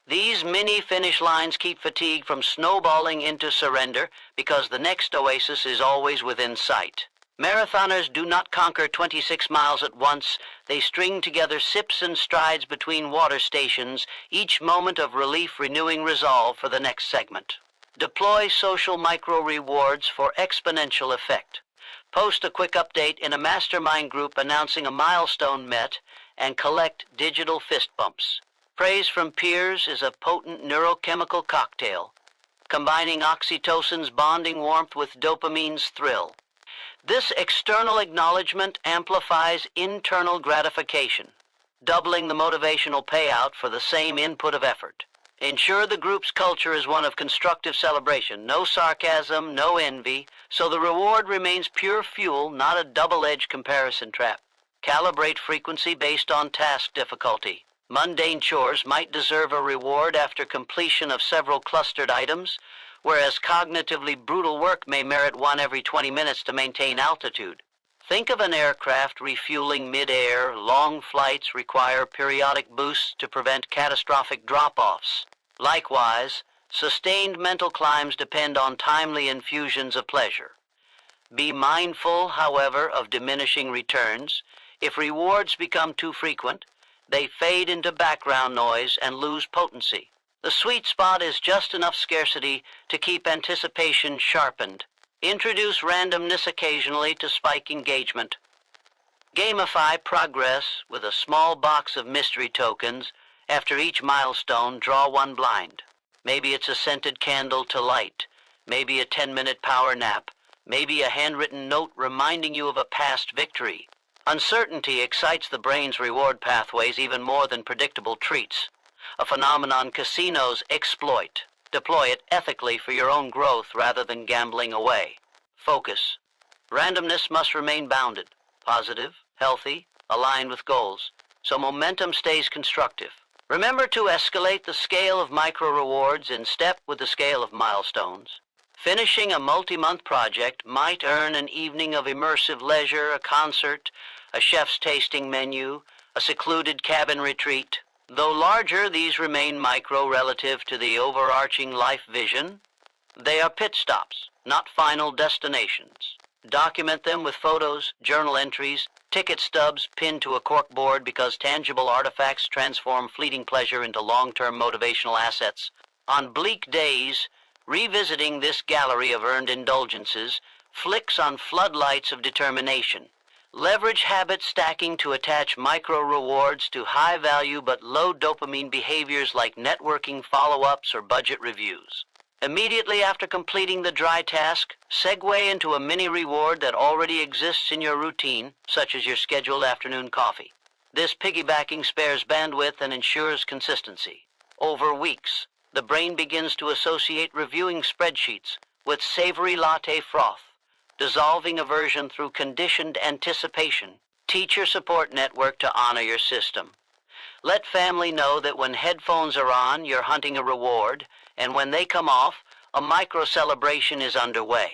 These mini finish lines keep fatigue from snowballing into surrender because the next oasis is always within sight. Marathoners do not conquer 26 miles at once. They string together sips and strides between water stations, each moment of relief renewing resolve for the next segment. Deploy social micro-rewards for exponential effect. Post a quick update in a mastermind group announcing a milestone met, and collect digital fist bumps. Praise from peers is a potent neurochemical cocktail, combining oxytocin's bonding warmth with dopamine's thrill. This external acknowledgement amplifies internal gratification, doubling the motivational payout for the same input of effort. Ensure the group's culture is one of constructive celebration, no sarcasm, no envy, so the reward remains pure fuel, not a double-edged comparison trap. Calibrate frequency based on task difficulty. Mundane chores might deserve a reward after completion of several clustered items, whereas cognitively brutal work may merit one every 20 minutes to maintain altitude. Think of an aircraft refueling mid-air. Long flights require periodic boosts to prevent catastrophic drop-offs. Likewise, sustained mental climbs depend on timely infusions of pleasure. Be mindful, however, of diminishing returns. If rewards become too frequent, they fade into background noise and lose potency. The sweet spot is just enough scarcity to keep anticipation sharpened. Introduce randomness occasionally to spike engagement. Gamify progress with a small box of mystery tokens. After each milestone, draw one blind. Maybe it's a scented candle to light. Maybe a 10-minute power nap. Maybe a handwritten note reminding you of a past victory. Uncertainty excites the brain's reward pathways even more than predictable treats, a phenomenon casinos exploit. Deploy it ethically for your own growth rather than gambling away. Focus. Randomness must remain bounded, positive, healthy, aligned with goals, so momentum stays constructive. Remember to escalate the scale of micro-rewards in step with the scale of milestones. Finishing a multi-month project might earn an evening of immersive leisure, a concert, a chef's tasting menu, a secluded cabin retreat. Though larger, these remain micro relative to the overarching life vision. They are pit stops, not final destinations. Document them with photos, journal entries, ticket stubs pinned to a corkboard because tangible artifacts transform fleeting pleasure into long-term motivational assets. On bleak days, revisiting this gallery of earned indulgences flicks on floodlights of determination. Leverage habit stacking to attach micro-rewards to high-value but low dopamine behaviors like networking follow-ups or budget reviews. Immediately after completing the dry task, segue into a mini-reward that already exists in your routine, such as your scheduled afternoon coffee. This piggybacking spares bandwidth and ensures consistency. Over weeks, the brain begins to associate reviewing spreadsheets with savory latte froth, dissolving aversion through conditioned anticipation. Teach your support network to honor your system. Let family know that when headphones are on, you're hunting a reward, and when they come off, a micro-celebration is underway.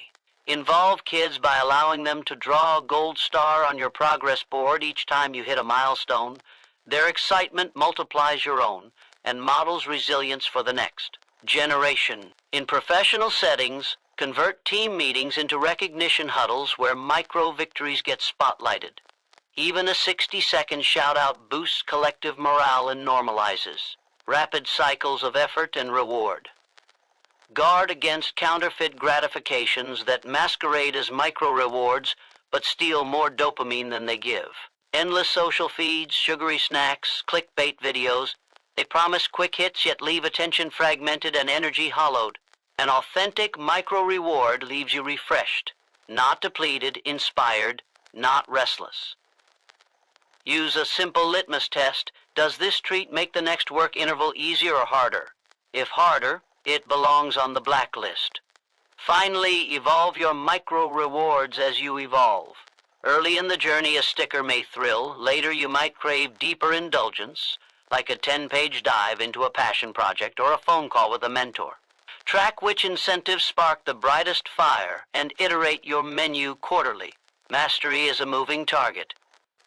Involve kids by allowing them to draw a gold star on your progress board each time you hit a milestone. Their excitement multiplies your own and models resilience for the next generation. In professional settings, convert team meetings into recognition huddles where micro-victories get spotlighted. Even a 60-second shout-out boosts collective morale and normalizes rapid cycles of effort and reward. Guard against counterfeit gratifications that masquerade as micro-rewards but steal more dopamine than they give. Endless social feeds, sugary snacks, clickbait videos, they promise quick hits yet leave attention fragmented and energy hollowed. An authentic micro-reward leaves you refreshed, not depleted, inspired, not restless. Use a simple litmus test. Does this treat make the next work interval easier or harder? If harder, it belongs on the blacklist. Finally, evolve your micro-rewards as you evolve. Early in the journey, a sticker may thrill. Later, you might crave deeper indulgence, like a 10-page dive into a passion project or a phone call with a mentor. Track which incentives spark the brightest fire and iterate your menu quarterly. Mastery is a moving target.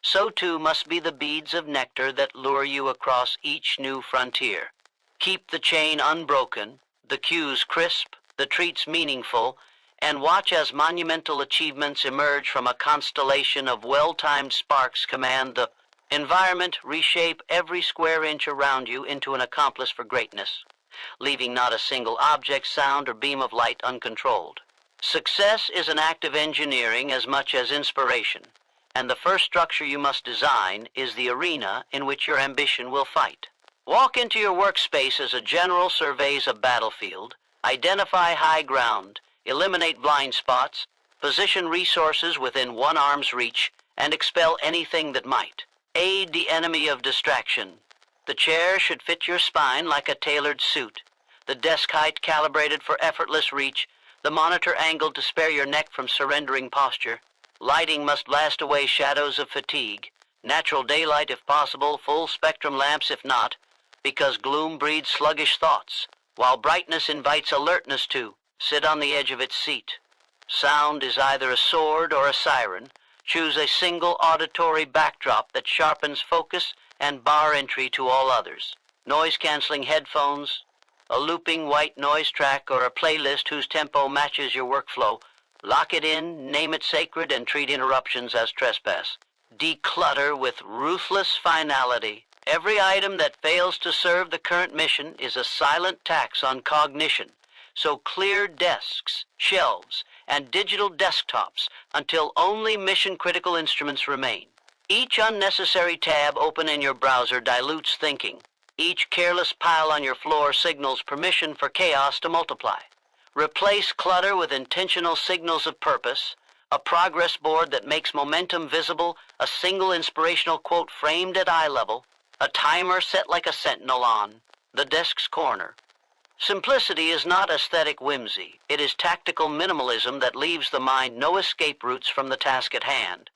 So too must be the beads of nectar that lure you across each new frontier. Keep the chain unbroken, the cues crisp, the treats meaningful, and watch as monumental achievements emerge from a constellation of well-timed sparks command the environment. Reshape every square inch around you into an accomplice for greatness, leaving not a single object, sound, or beam of light uncontrolled. Success is an act of engineering as much as inspiration, and the first structure you must design is the arena in which your ambition will fight. Walk into your workspace as a general surveys a battlefield, identify high ground, eliminate blind spots, position resources within one arm's reach, and expel anything that might aid the enemy of distraction. The chair should fit your spine like a tailored suit, the desk height calibrated for effortless reach, the monitor angled to spare your neck from surrendering posture. Lighting must blast away shadows of fatigue, natural daylight if possible, full spectrum lamps if not, because gloom breeds sluggish thoughts, while brightness invites alertness to sit on the edge of its seat. Sound is either a sword or a siren. Choose a single auditory backdrop that sharpens focus and bar entry to all others. Noise-canceling headphones, a looping white noise track, or a playlist whose tempo matches your workflow. Lock it in, name it sacred, and treat interruptions as trespass. Declutter with ruthless finality. Every item that fails to serve the current mission is a silent tax on cognition. So clear desks, shelves, and digital desktops until only mission-critical instruments remain. Each unnecessary tab open in your browser dilutes thinking. Each careless pile on your floor signals permission for chaos to multiply. Replace clutter with intentional signals of purpose, a progress board that makes momentum visible, a single inspirational quote framed at eye level, a timer set like a sentinel on the desk's corner. Simplicity is not aesthetic whimsy. It is tactical minimalism that leaves the mind no escape routes from the task at hand.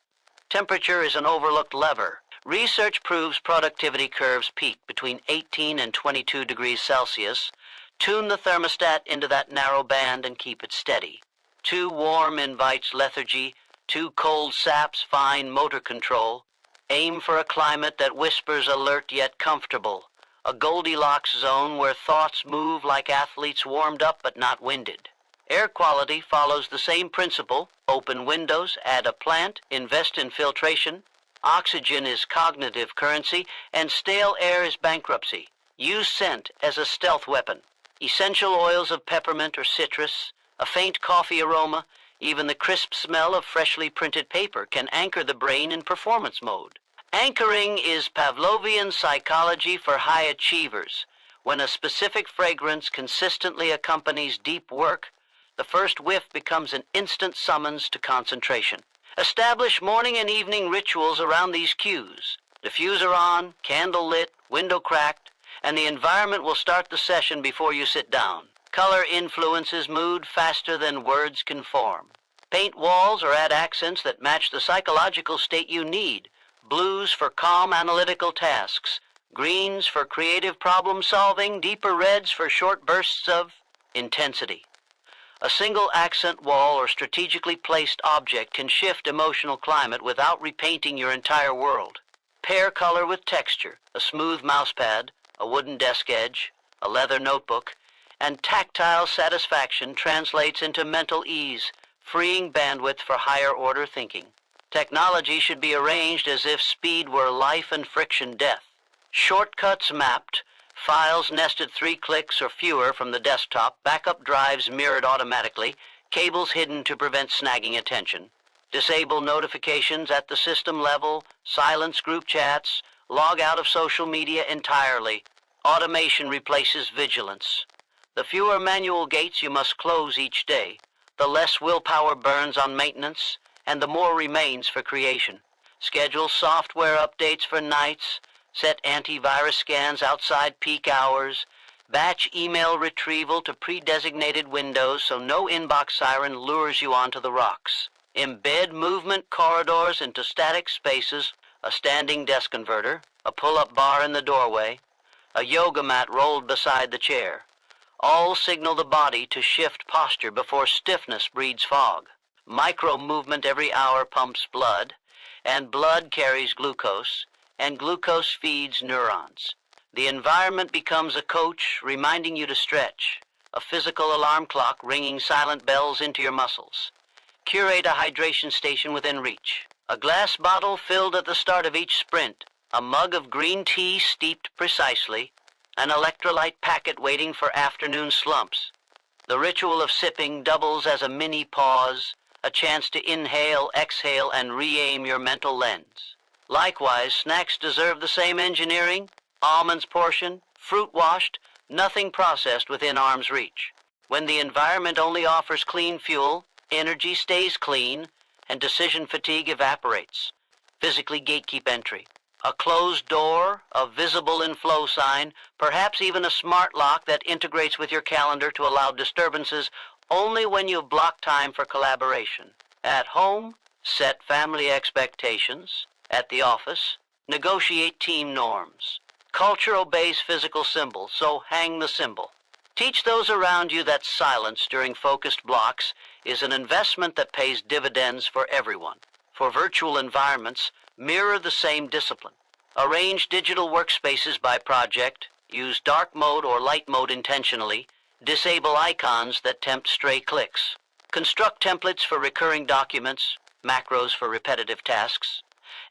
Temperature is an overlooked lever. Research proves productivity curves peak between 18 and 22 degrees Celsius. Tune the thermostat into that narrow band and keep it steady. Too warm invites lethargy, too cold saps fine motor control. Aim for a climate that whispers alert yet comfortable, a Goldilocks zone where thoughts move like athletes warmed up but not winded. Air quality follows the same principle. Open windows, add a plant, invest in filtration. Oxygen is cognitive currency, and stale air is bankruptcy. Use scent as a stealth weapon. Essential oils of peppermint or citrus, a faint coffee aroma, even the crisp smell of freshly printed paper can anchor the brain in performance mode. Anchoring is Pavlovian psychology for high achievers. When a specific fragrance consistently accompanies deep work, the first whiff becomes an instant summons to concentration. Establish morning and evening rituals around these cues. Diffuser on, candle lit, window cracked, and the environment will start the session before you sit down. Color influences mood faster than words can form. Paint walls or add accents that match the psychological state you need. Blues for calm analytical tasks, greens for creative problem solving, deeper reds for short bursts of intensity. A single accent wall or strategically placed object can shift emotional climate without repainting your entire world. Pair color with texture, a smooth mousepad, a wooden desk edge, a leather notebook, and tactile satisfaction translates into mental ease, freeing bandwidth for higher order thinking. Technology should be arranged as if speed were life and friction death. Shortcuts mapped, files nested 3 clicks or fewer from the desktop, backup drives mirrored automatically, cables hidden to prevent snagging attention. Disable notifications at the system level, silence group chats, log out of social media entirely. Automation replaces vigilance. The fewer manual gates you must close each day, the less willpower burns on maintenance, and the more remains for creation. Schedule software updates for nights, set antivirus scans outside peak hours, batch email retrieval to pre-designated windows so no inbox siren lures you onto the rocks. Embed movement corridors into static spaces, a standing desk converter, a pull-up bar in the doorway, a yoga mat rolled beside the chair. All signal the body to shift posture before stiffness breeds fog. Micro-movement every hour pumps blood, and blood carries glucose, and glucose feeds neurons. The environment becomes a coach reminding you to stretch, a physical alarm clock ringing silent bells into your muscles. Curate a hydration station within reach. A glass bottle filled at the start of each sprint, a mug of green tea steeped precisely, an electrolyte packet waiting for afternoon slumps. The ritual of sipping doubles as a mini pause, a chance to inhale, exhale, and re-aim your mental lens. Likewise, snacks deserve the same engineering, almonds portioned, fruit washed, nothing processed within arm's reach. When the environment only offers clean fuel, energy stays clean, and decision fatigue evaporates. Physically gatekeep entry. A closed door, a visible inflow sign, perhaps even a smart lock that integrates with your calendar to allow disturbances only when you block time for collaboration. At home, set family expectations. At the office, negotiate team norms. Culture obeys physical symbols, so hang the symbol. Teach those around you that silence during focused blocks is an investment that pays dividends for everyone. For virtual environments, mirror the same discipline. Arrange digital workspaces by project, use dark mode or light mode intentionally, disable icons that tempt stray clicks. Construct templates for recurring documents, macros for repetitive tasks,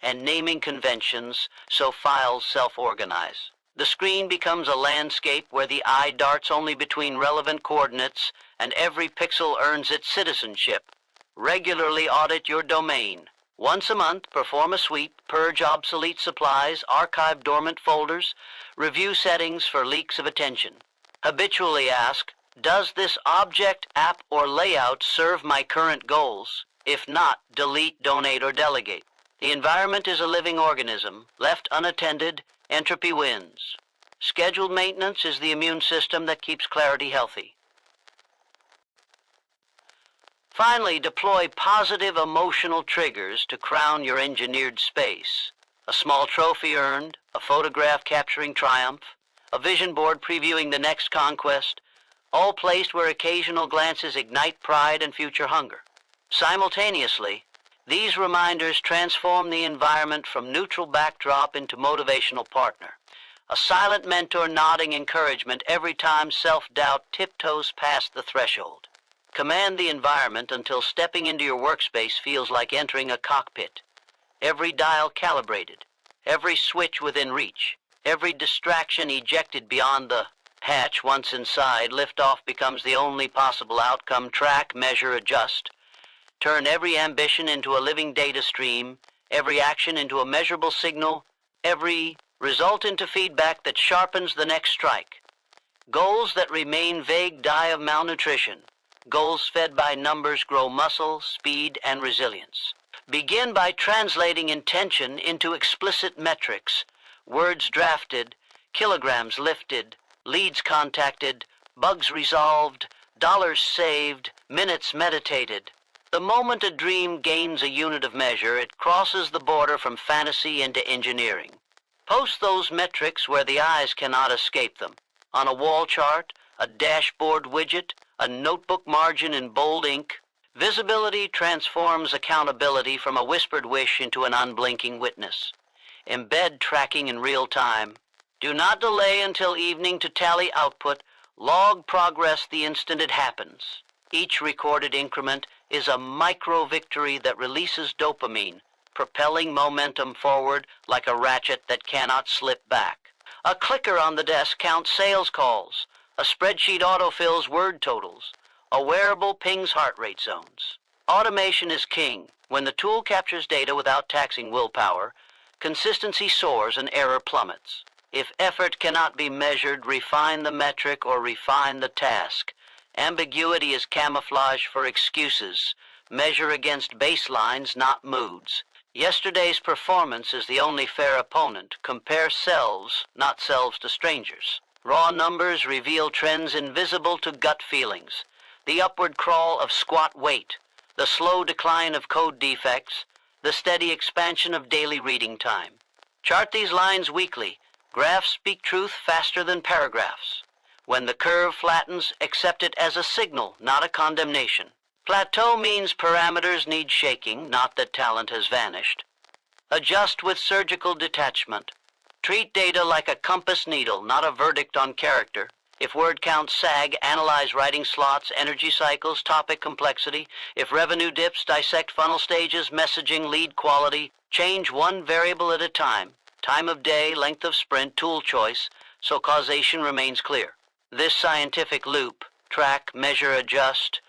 and naming conventions so files self-organize. The screen becomes a landscape where the eye darts only between relevant coordinates and every pixel earns its citizenship. Regularly audit your domain. Once a month, perform a sweep, purge obsolete supplies, archive dormant folders, review settings for leaks of attention. Habitually ask, does this object, app, or layout serve my current goals? If not, delete, donate, or delegate. The environment is a living organism. Left unattended, entropy wins. Scheduled maintenance is the immune system that keeps clarity healthy. Finally, deploy positive emotional triggers to crown your engineered space. A small trophy earned, a photograph capturing triumph, a vision board previewing the next conquest, all placed where occasional glances ignite pride and future hunger. Simultaneously, these reminders transform the environment from neutral backdrop into motivational partner, a silent mentor nodding encouragement every time self-doubt tiptoes past the threshold. Command the environment until stepping into your workspace feels like entering a cockpit. Every dial calibrated, every switch within reach, every distraction ejected beyond the hatch. Once inside, liftoff becomes the only possible outcome. Track, measure, adjust. Turn every ambition into a living data stream, every action into a measurable signal, every result into feedback that sharpens the next strike. Goals that remain vague die of malnutrition. Goals fed by numbers grow muscle, speed, and resilience. Begin by translating intention into explicit metrics. Words drafted, kilograms lifted, leads contacted, bugs resolved, dollars saved, minutes meditated. The moment a dream gains a unit of measure, it crosses the border from fantasy into engineering. Post those metrics where the eyes cannot escape them. On a wall chart, a dashboard widget, a notebook margin in bold ink. Visibility transforms accountability from a whispered wish into an unblinking witness. Embed tracking in real time. Do not delay until evening to tally output. Log progress the instant it happens. Each recorded increment is a micro-victory that releases dopamine, propelling momentum forward like a ratchet that cannot slip back. A clicker on the desk counts sales calls. A spreadsheet autofills word totals. A wearable pings heart rate zones. Automation is king. When the tool captures data without taxing willpower, consistency soars and error plummets. If effort cannot be measured, refine the metric or refine the task. Ambiguity is camouflage for excuses. Measure against baselines, not moods. Yesterday's performance is the only fair opponent. Compare selves, not selves to strangers. Raw numbers reveal trends invisible to gut feelings. The upward crawl of squat weight, the slow decline of code defects, the steady expansion of daily reading time. Chart these lines weekly. Graphs speak truth faster than paragraphs. When the curve flattens, accept it as a signal, not a condemnation. Plateau means parameters need shaking, not that talent has vanished. Adjust with surgical detachment. Treat data like a compass needle, not a verdict on character. If word counts sag, analyze writing slots, energy cycles, topic complexity. If revenue dips, dissect funnel stages, messaging, lead quality. Change one variable at a time. Time of day, length of sprint, tool choice, so causation remains clear. This scientific loop, track, measure, adjust,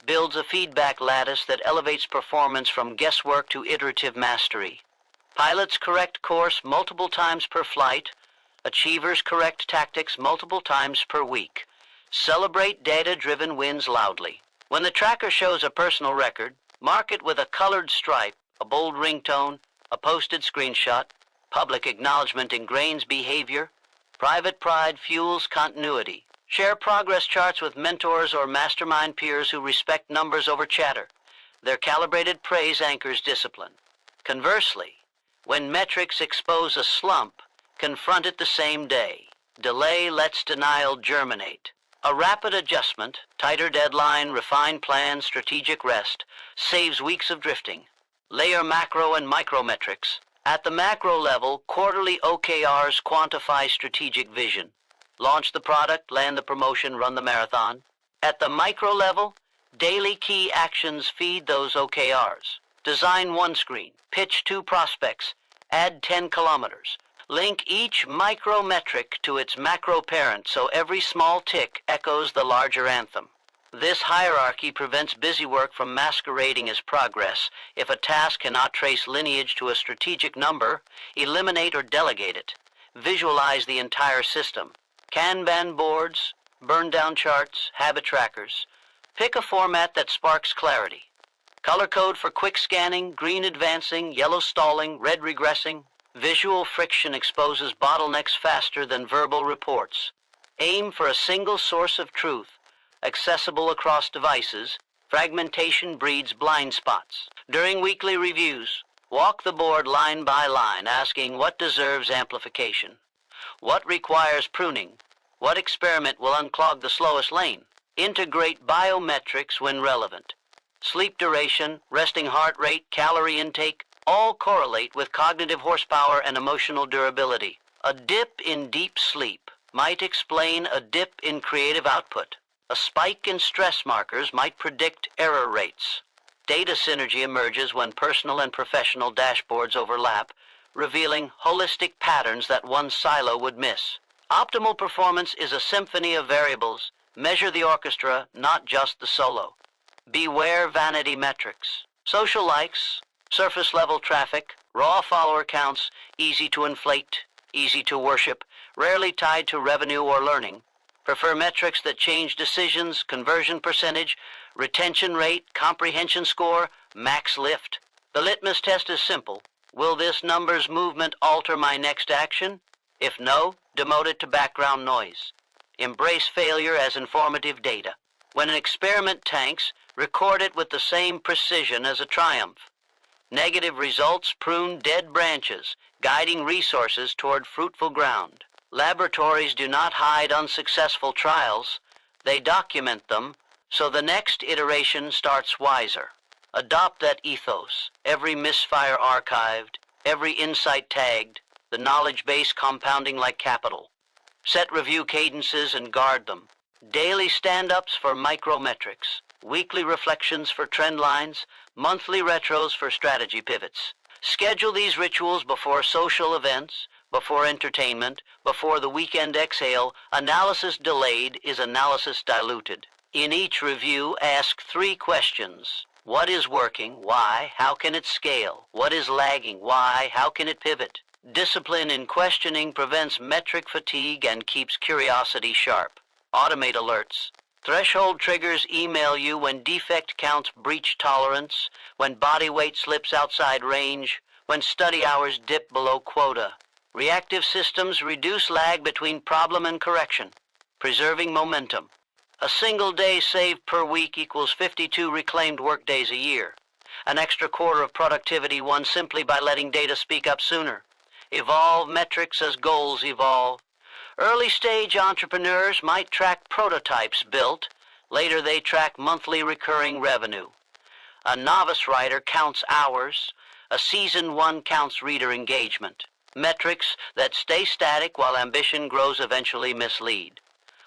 builds a feedback lattice that elevates performance from guesswork to iterative mastery. Pilots correct course multiple times per flight. Achievers correct tactics multiple times per week. Celebrate data-driven wins loudly. When the tracker shows a personal record, mark it with a colored stripe, a bold ringtone, a posted screenshot. Public acknowledgement ingrains behavior. Private pride fuels continuity. Share progress charts with mentors or mastermind peers who respect numbers over chatter. Their calibrated praise anchors discipline. Conversely, when metrics expose a slump, confront it the same day. Delay lets denial germinate. A rapid adjustment, tighter deadline, refined plan, strategic rest, saves weeks of drifting. Layer macro and micro metrics. At the macro level, quarterly OKRs quantify strategic vision. Launch the product, land the promotion, run the marathon. At the micro level, daily key actions feed those OKRs. Design one screen, pitch 2 prospects, add 10 kilometers. Link each micro metric to its macro parent so every small tick echoes the larger anthem. This hierarchy prevents busy work from masquerading as progress. If a task cannot trace lineage to a strategic number, eliminate or delegate it. Visualize the entire system. Kanban boards, burn-down charts, habit trackers. Pick a format that sparks clarity. Color code for quick scanning, green advancing, yellow stalling, red regressing. Visual friction exposes bottlenecks faster than verbal reports. Aim for a single source of truth, accessible across devices. Fragmentation breeds blind spots. During weekly reviews, walk the board line by line, asking what deserves amplification, what requires pruning, What experiment will unclog the slowest lane? Integrate biometrics when relevant. Sleep duration, resting heart rate, calorie intake, all correlate with cognitive horsepower and emotional durability. A dip in deep sleep might explain a dip in creative output. A spike in stress markers might predict error rates. Data synergy emerges when personal and professional dashboards overlap, revealing holistic patterns that one silo would miss. Optimal performance is a symphony of variables. Measure the orchestra, not just the solo. Beware vanity metrics. Social likes, surface-level traffic, raw follower counts, easy to inflate, easy to worship, rarely tied to revenue or learning. Prefer metrics that change decisions, conversion percentage, retention rate, comprehension score, max lift. The litmus test is simple. Will this number's movement alter my next action? If no, demote it to background noise. Embrace failure as informative data. When an experiment tanks, record it with the same precision as a triumph. Negative results prune dead branches, guiding resources toward fruitful ground. Laboratories do not hide unsuccessful trials. They document them, so the next iteration starts wiser. Adopt that ethos, every misfire archived, every insight tagged, the knowledge base compounding like capital. Set review cadences and guard them. Daily stand-ups for micrometrics, weekly reflections for trend lines, monthly retros for strategy pivots. Schedule these rituals before social events, before entertainment, before the weekend exhale. Analysis delayed is analysis diluted. In each review, ask 3 questions. What is working? Why? How can it scale? What is lagging? Why? How can it pivot? Discipline in questioning prevents metric fatigue and keeps curiosity sharp. Automate alerts. Threshold triggers email you when defect counts breach tolerance, when body weight slips outside range, when study hours dip below quota. Reactive systems reduce lag between problem and correction, preserving momentum. A single day saved per week equals 52 reclaimed workdays a year. An extra quarter of productivity won simply by letting data speak up sooner. Evolve metrics as goals evolve. Early-stage entrepreneurs might track prototypes built. Later they track monthly recurring revenue. A novice writer counts hours. A seasoned one counts reader engagement. Metrics that stay static while ambition grows eventually mislead.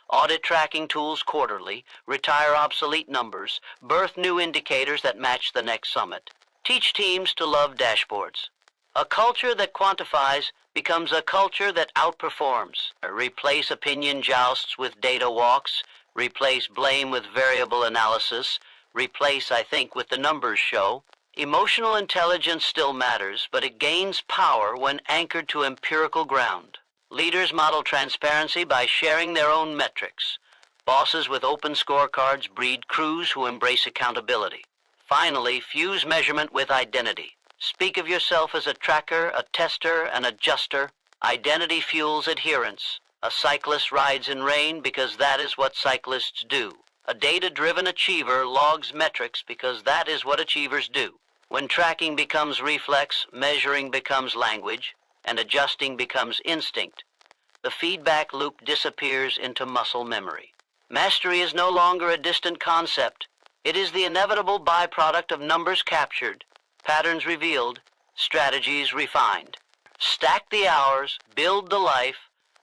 Audit tracking tools quarterly, retire obsolete numbers, birth new indicators that match the next summit. Teach teams to love dashboards. A culture that quantifies becomes a culture that outperforms. Replace opinion jousts with data walks. Replace blame with variable analysis. Replace I think with the numbers show. Emotional intelligence still matters, but it gains power when anchored to empirical ground. Leaders model transparency by sharing their own metrics. Bosses with open scorecards breed crews who embrace accountability. Finally, fuse measurement with identity. Speak of yourself as a tracker, a tester, an adjuster. Identity fuels adherence. A cyclist rides in rain because that is what cyclists do. A data-driven achiever logs metrics because that is what achievers do. When tracking becomes reflex, measuring becomes language, and adjusting becomes instinct, the feedback loop disappears into muscle memory. Mastery is no longer a distant concept. It is the inevitable byproduct of numbers captured, patterns revealed, strategies refined. Stack the hours, build the life,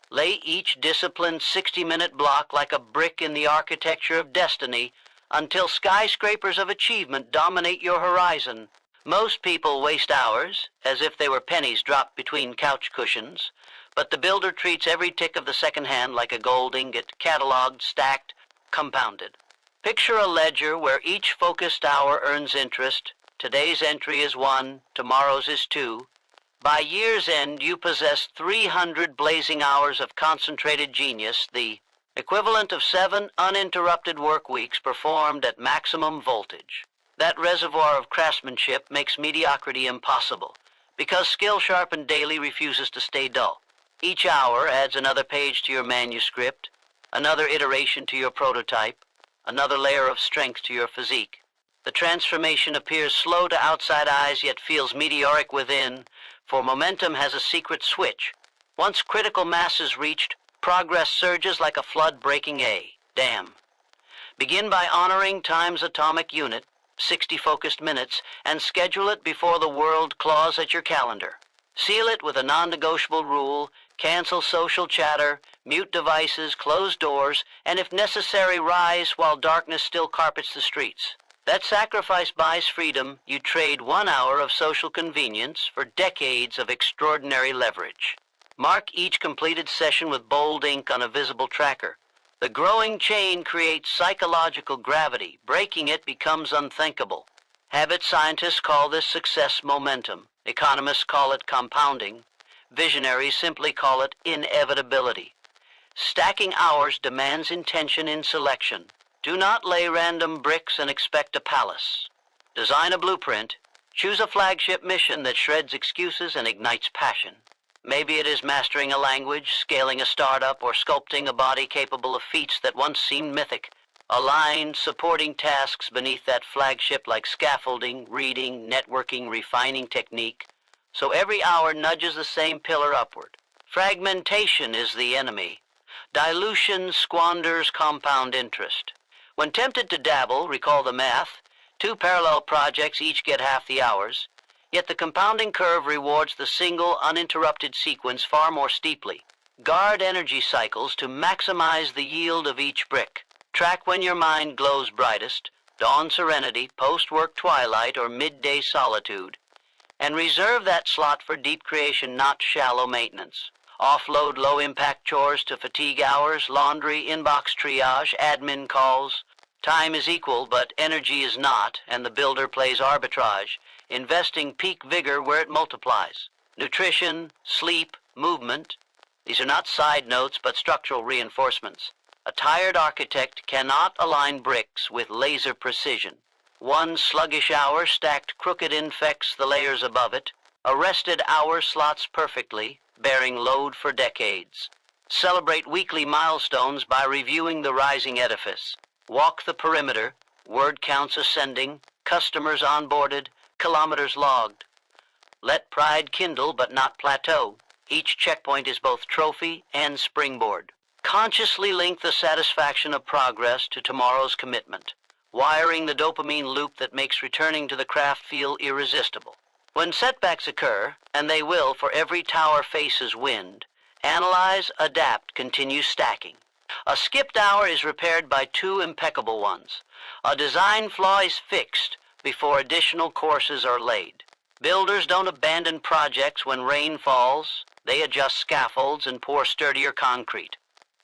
lay each disciplined 60-minute block like a brick in the architecture of destiny until skyscrapers of achievement dominate your horizon. Most people waste hours as if they were pennies dropped between couch cushions, but the builder treats every tick of the second hand like a gold ingot, cataloged, stacked, compounded. Picture a ledger where each focused hour earns interest. Today's entry is 1, tomorrow's is 2. By year's end, you possess 300 blazing hours of concentrated genius, the equivalent of 7 uninterrupted work weeks performed at maximum voltage. That reservoir of craftsmanship makes mediocrity impossible, because skill sharpened daily refuses to stay dull. Each hour adds another page to your manuscript, another iteration to your prototype, another layer of strength to your physique. The transformation appears slow to outside eyes, yet feels meteoric within, for momentum has a secret switch. Once critical mass is reached, Progress surges like a flood breaking a dam. Begin by honoring time's atomic unit, 60 focused minutes, and schedule it before the world claws at your calendar. Seal it with a non-negotiable rule, cancel social chatter, mute devices, close doors, and if necessary, rise while darkness still carpets the streets. That sacrifice buys freedom. You trade 1 hour of social convenience for decades of extraordinary leverage. Mark each completed session with bold ink on a visible tracker. The growing chain creates psychological gravity. Breaking it becomes unthinkable. Habit scientists call this success momentum. Economists call it compounding. Visionaries simply call it inevitability. Stacking hours demands intention in selection. Do not lay random bricks and expect a palace. Design a blueprint. Choose a flagship mission that shreds excuses and ignites passion. Maybe it is mastering a language, scaling a startup, or sculpting a body capable of feats that once seemed mythic. Align supporting tasks beneath that flagship like scaffolding, reading, networking, refining technique, so every hour nudges the same pillar upward. Fragmentation is the enemy. Dilution squanders compound interest. When tempted to dabble, recall the math. 2 parallel projects each get half the hours, yet the compounding curve rewards the single, uninterrupted sequence far more steeply. Guard energy cycles to maximize the yield of each brick. Track when your mind glows brightest, dawn serenity, post-work twilight, or midday solitude, and reserve that slot for deep creation, not shallow maintenance. Offload low-impact chores to fatigue hours, laundry, inbox triage, admin calls. Time is equal, but energy is not, and the builder plays arbitrage, investing peak vigor where it multiplies. Nutrition, sleep, movement. These are not side notes, but structural reinforcements. A tired architect cannot align bricks with laser precision. 1 sluggish hour stacked crooked infects the layers above it. A rested hour slots perfectly, bearing load for decades. Celebrate weekly milestones by reviewing the rising edifice. Walk the perimeter, word counts ascending, customers onboarded, kilometers logged. Let pride kindle but not plateau. Each checkpoint is both trophy and springboard. Consciously link the satisfaction of progress to tomorrow's commitment, wiring the dopamine loop that makes returning to the craft feel irresistible. When setbacks occur, and they will for every tower faces wind, analyze, adapt, continue stacking. A skipped hour is repaired by 2 impeccable ones. A design flaw is fixed before additional courses are laid. Builders don't abandon projects when rain falls. They adjust scaffolds and pour sturdier concrete.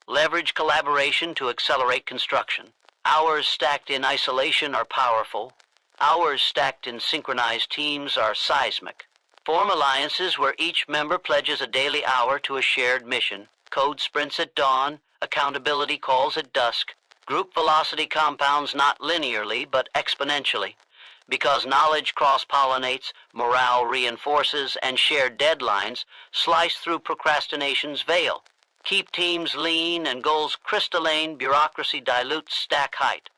Leverage collaboration to accelerate construction. Hours stacked in isolation are powerful. Hours stacked in synchronized teams are seismic. Form alliances where each member pledges a daily hour to a shared mission. Code sprints at dawn, accountability calls at dusk. Group velocity compounds not linearly, but exponentially. Because knowledge cross-pollinates, morale reinforces, and shared deadlines slice through procrastination's veil. Keep teams lean and goals crystalline, bureaucracy dilutes stack height.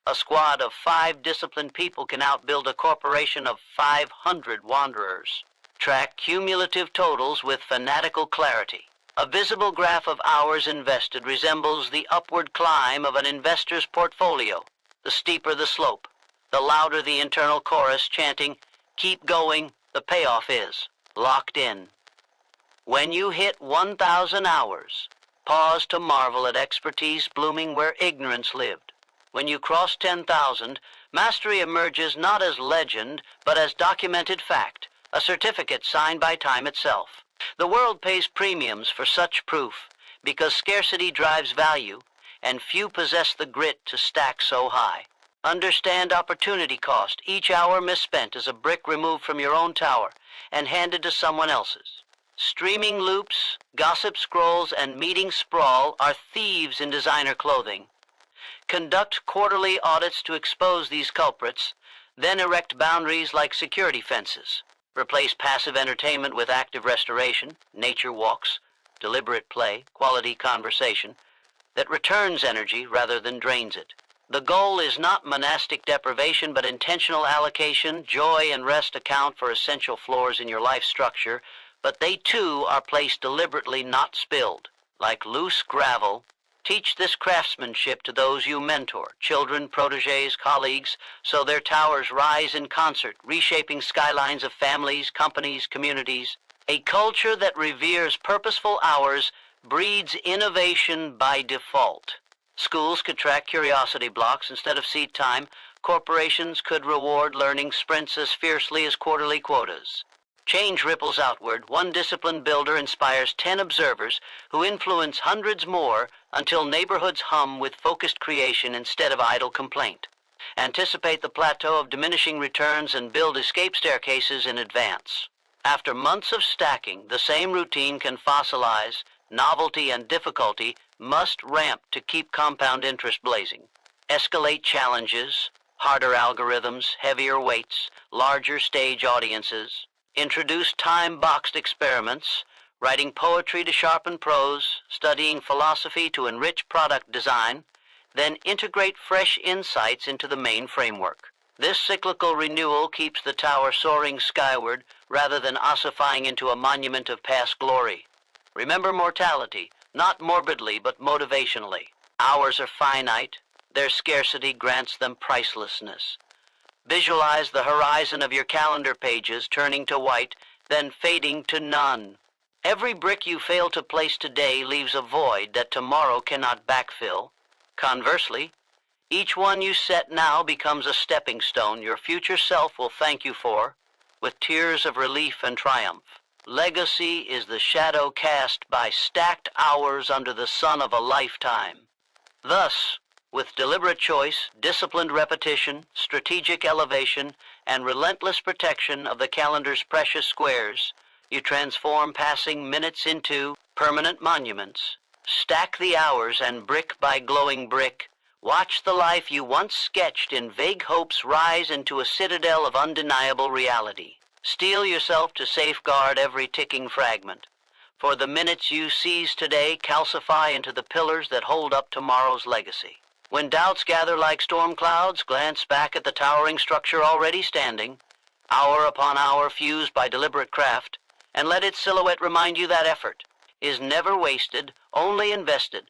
A squad of 5 disciplined people can outbuild a corporation of 500 wanderers. Track cumulative totals with fanatical clarity. A visible graph of hours invested resembles the upward climb of an investor's portfolio. The steeper the slope, the louder the internal chorus chanting, "Keep going, the payoff is locked in." When you hit 1,000 hours, pause to marvel at expertise blooming where ignorance lived. When you cross 10,000, mastery emerges not as legend, but as documented fact, a certificate signed by time itself. The world pays premiums for such proof, because scarcity drives value, and few possess the grit to stack so high. Understand opportunity cost. Each hour misspent is a brick removed from your own tower and handed to someone else's. Streaming loops, gossip scrolls, and meeting sprawl are thieves in designer clothing. Conduct quarterly audits to expose these culprits, then erect boundaries like security fences. Replace passive entertainment with active restoration, nature walks, deliberate play, quality conversation that returns energy rather than drains it. The goal is not monastic deprivation, but intentional allocation. Joy and rest account for essential floors in your life structure, but they too are placed deliberately, not spilled. Like loose gravel, teach this craftsmanship to those you mentor, children, protégés, colleagues, so their towers rise in concert, reshaping skylines of families, companies, communities. A culture that reveres purposeful hours breeds innovation by default. Schools could track curiosity blocks instead of seat time. Corporations could reward learning sprints as fiercely as quarterly quotas. Change ripples outward. One disciplined builder inspires 10 observers who influence hundreds more until neighborhoods hum with focused creation instead of idle complaint. Anticipate the plateau of diminishing returns and build escape staircases in advance. After months of stacking, the same routine can fossilize. Novelty and difficulty must ramp to keep compound interest blazing. Escalate challenges, harder algorithms, heavier weights, larger stage audiences. Introduce time-boxed experiments, writing poetry to sharpen prose, studying philosophy to enrich product design, then integrate fresh insights into the main framework. This cyclical renewal keeps the tower soaring skyward rather than ossifying into a monument of past glory. Remember mortality, not morbidly but motivationally. Hours are finite, their scarcity grants them pricelessness. Visualize the horizon of your calendar pages turning to white, then fading to none. Every brick you fail to place today leaves a void that tomorrow cannot backfill. Conversely, each one you set now becomes a stepping stone your future self will thank you for, with tears of relief and triumph. Legacy is the shadow cast by stacked hours under the sun of a lifetime. Thus, with deliberate choice, disciplined repetition, strategic elevation, and relentless protection of the calendar's precious squares, you transform passing minutes into permanent monuments. Stack the hours and brick by glowing brick, watch the life you once sketched in vague hopes rise into a citadel of undeniable reality. Steel yourself to safeguard every ticking fragment, for the minutes you seize today calcify into the pillars that hold up tomorrow's legacy. When doubts gather like storm clouds, glance back at the towering structure already standing, hour upon hour fused by deliberate craft, and let its silhouette remind you that effort is never wasted, only invested,